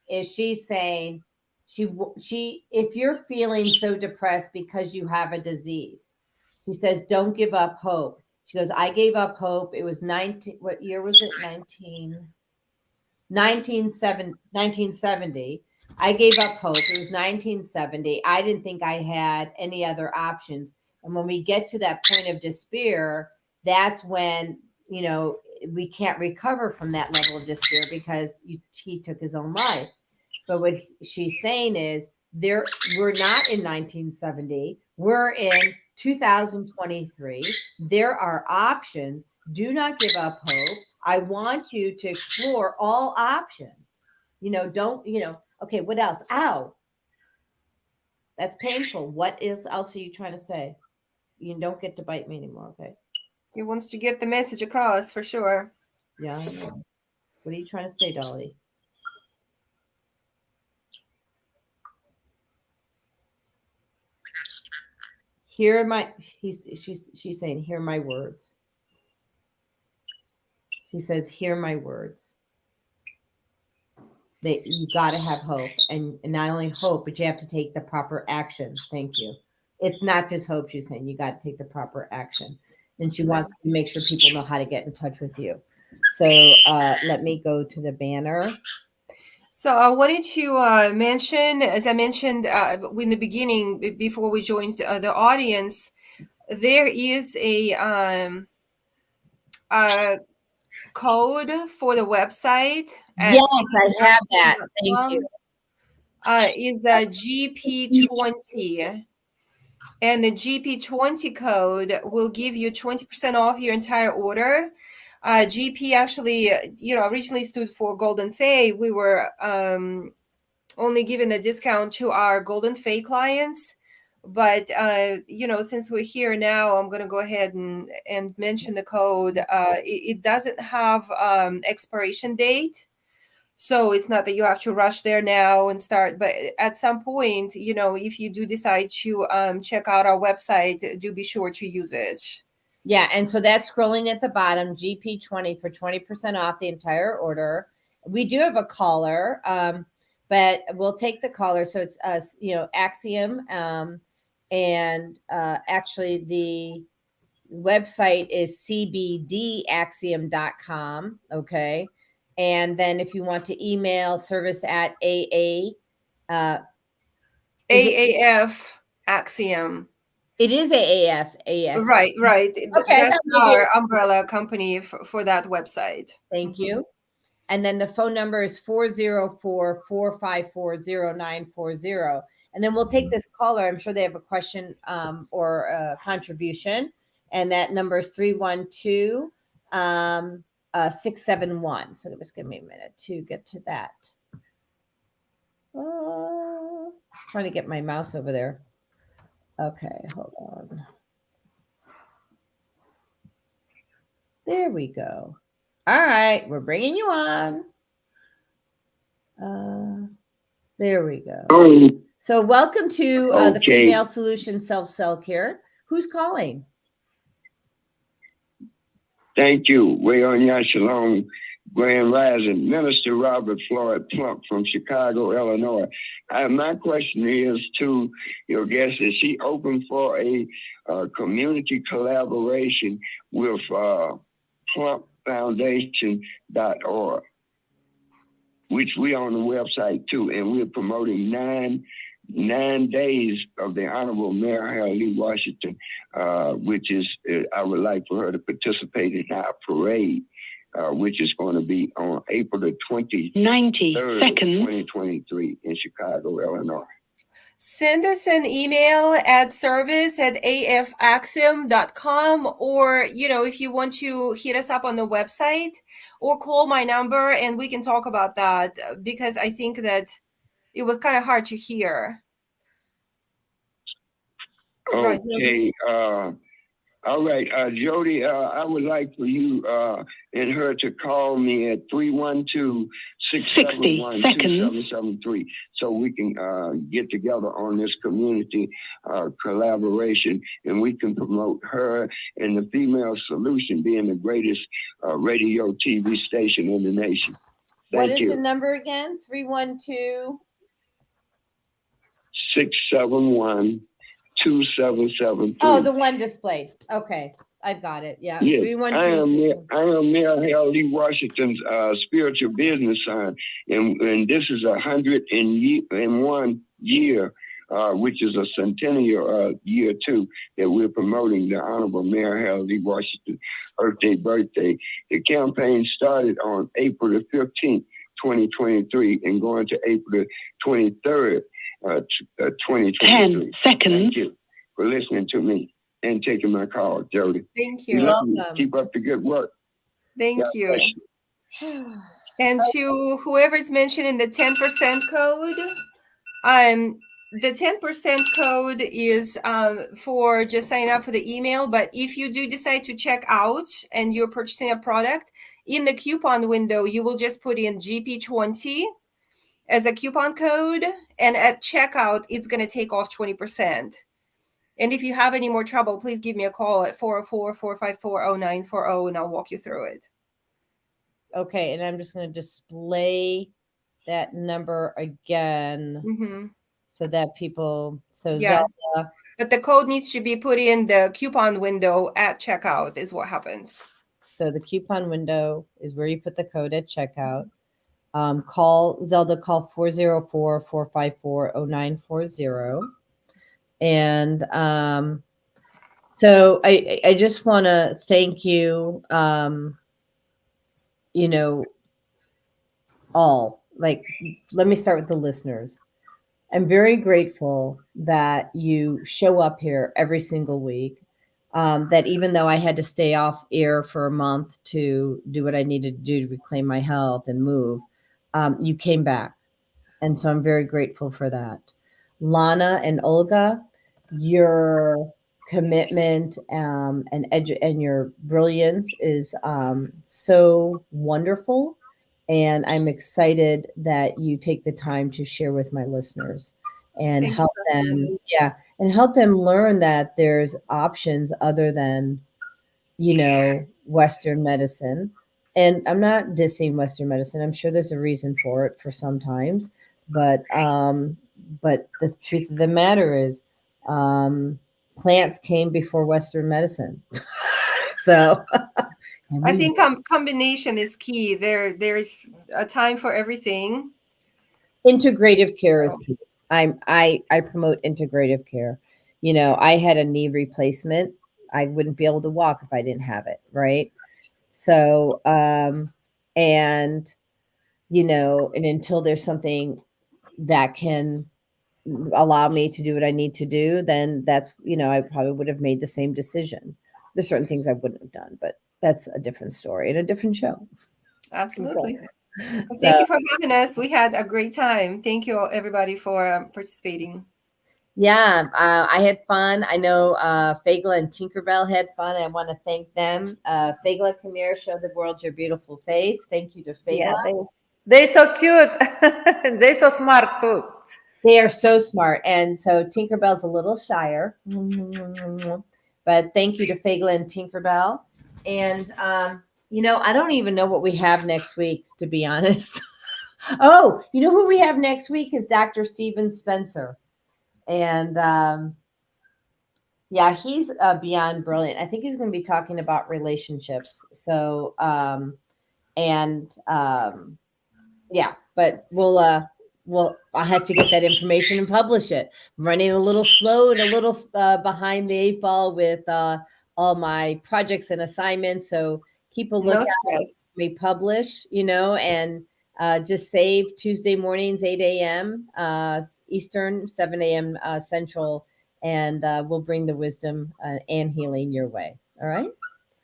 is she's saying she if you're feeling so depressed because you have a disease, she says, don't give up hope. She goes, I gave up hope. It was 19, what year was it? 1970. I gave up hope. It was 1970. I didn't think I had any other options. And when we get to that point of despair, that's when, you know, we can't recover from that level of despair because he took his own life. But what she's saying is we're not in 1970. We're in 2023. There are options. Do not give up hope. I want you to explore all options. You know, don't, you know, okay, what else? Ow. That's painful. What else are you trying to say? You don't get to bite me anymore, okay? He wants to get the message across for sure. Yeah, I know. What are you trying to say, Dolly? She's saying, hear my words. She says, hear my words. That you got to have hope, and not only hope, but you have to take the proper action. Thank you. It's not just hope. She's saying you got to take the proper action, and she wants to make sure people know how to get in touch with you. So let me go to the banner. So I wanted to mention, as I mentioned in the beginning, before we joined the audience, there is a code for the website. Yes, I have that. Thank you. Is GP20. And the GP20 code will give you 20% off your entire order. GP actually, originally stood for Golden Fay. We were only giving a discount to our Golden Fay clients. But, since we're here now, I'm going to go ahead and mention the code. It doesn't have expiration date. So it's not that you have to rush there now and start, but at some point, if you do decide to check out our website, do be sure to use it. Yeah, and so that's scrolling at the bottom, GP20 for 20% off the entire order. We do have a caller, but we'll take the caller. So it's Axiom, and actually the website is cbdaxiom.com. Okay. And then if you want to email service at AAF Axiom. It is AAF. Right. Okay, that's our umbrella company for that website. Thank you. And then the phone number is 404-454-0940. And then we'll take this caller. I'm sure they have a question or a contribution. And that number is 312 671. So just give me a minute to get to that. Trying to get my mouse over there. Okay, hold on. There we go. All right, we're bringing you on. There we go. So welcome to the Female Solution Self-Cell Care. Who's calling? Thank you. Way on your shalom, Grand Rising. Minister Robert Floyd Plump from Chicago, Illinois. My question is to your guest, is she open for a community collaboration with plumpfoundation.org, which we on the website too, and we're promoting nine days of the Honorable Mayor Harold Lee Washington, which is, I would like for her to participate in our parade, which is going to be on April the 23rd, 2023 in Chicago, Illinois. Send us an email at service@afaxiom.com, or, if you want to hit us up on the website or call my number and we can talk about that, because I think that it was kind of hard to hear. Okay. All right. Jody, I would like for you and her to call me at 312-671-2773 so we can get together on this community collaboration, and we can promote her and the Female Solution being the greatest radio TV station in the nation. What is the number again? 312-671-2773. Oh, the one displayed. Okay. I've got it. Yeah. Yes, 312. I am Mayor Hale Lee Washington's spiritual business son, and this is 101 year, which is a centennial year too, that we're promoting the Honorable Mayor Hale Lee Washington birthday. The campaign started on April the 15th, 2023, and going to April the 23rd, 2023. 10 seconds. Thank you for listening to me and taking my call, Jody. Thank you. You're welcome. Keep up the good work. Thank God you. bless And to whoever's mentioning the 10% code, the 10% code is for just sign up for the email. But if you do decide to check out and you're purchasing a product, in the coupon window, you will just put in GP20 as a coupon code. And at checkout, it's going to take off 20%. And if you have any more trouble, please give me a call at 404-454-0940 and I'll walk you through it. Okay, and I'm just going to display that number again so that people, Yeah. Zelda. But the code needs to be put in the coupon window at checkout is what happens. So the coupon window is where you put the code at checkout. Call 404-454-0940. And so I just want to thank you, all. Like, let me start with the listeners. I'm very grateful that you show up here every single week. That even though I had to stay off air for a month to do what I needed to do to reclaim my health and move, you came back. And so I'm very grateful for that. Lana and Olga, your commitment and your brilliance is so wonderful. And I'm excited that you take the time to share with my listeners and help them. Yeah. And help them learn that there's options other than, Western medicine. And I'm not dissing Western medicine. I'm sure there's a reason for it for sometimes, but the truth of the matter is, plants came before Western medicine. So I think combination is key. There's a time for everything. Integrative care is key. I promote integrative care. I had a knee replacement. I wouldn't be able to walk if I didn't have it, right? So, and until there's something that can allow me to do what I need to do, then that's, I probably would have made the same decision. There's certain things I wouldn't have done, but that's a different story and a different show. Absolutely. Well, thank you for having us. We had a great time. Thank you, everybody, for participating. Yeah, I had fun. I know Fagla and Tinkerbell had fun. I want to thank them. Fagla, come here, show the world your beautiful face. Thank you to Fagla. Yeah, they're so cute. They're so smart too. They are so smart. And so Tinkerbell's a little shyer. But thank you to Fagla and Tinkerbell. And, I don't even know what we have next week, to be honest. Oh, you know who we have next week is Dr. Steven Spencer. And he's beyond brilliant. I think he's going to be talking about relationships. So, but I'll have to get that information and publish it. I'm running a little slow and a little behind the eight ball with all my projects and assignments. So keep a look at we publish, and just save Tuesday mornings, 8 a.m. Eastern, 7 a.m. Central, and we'll bring the wisdom and healing your way. All right.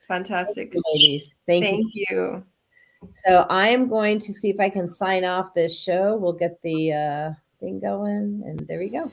Fantastic. Thank you, ladies. Thank you. So I am going to see if I can sign off this show. We'll get the thing going, and there we go.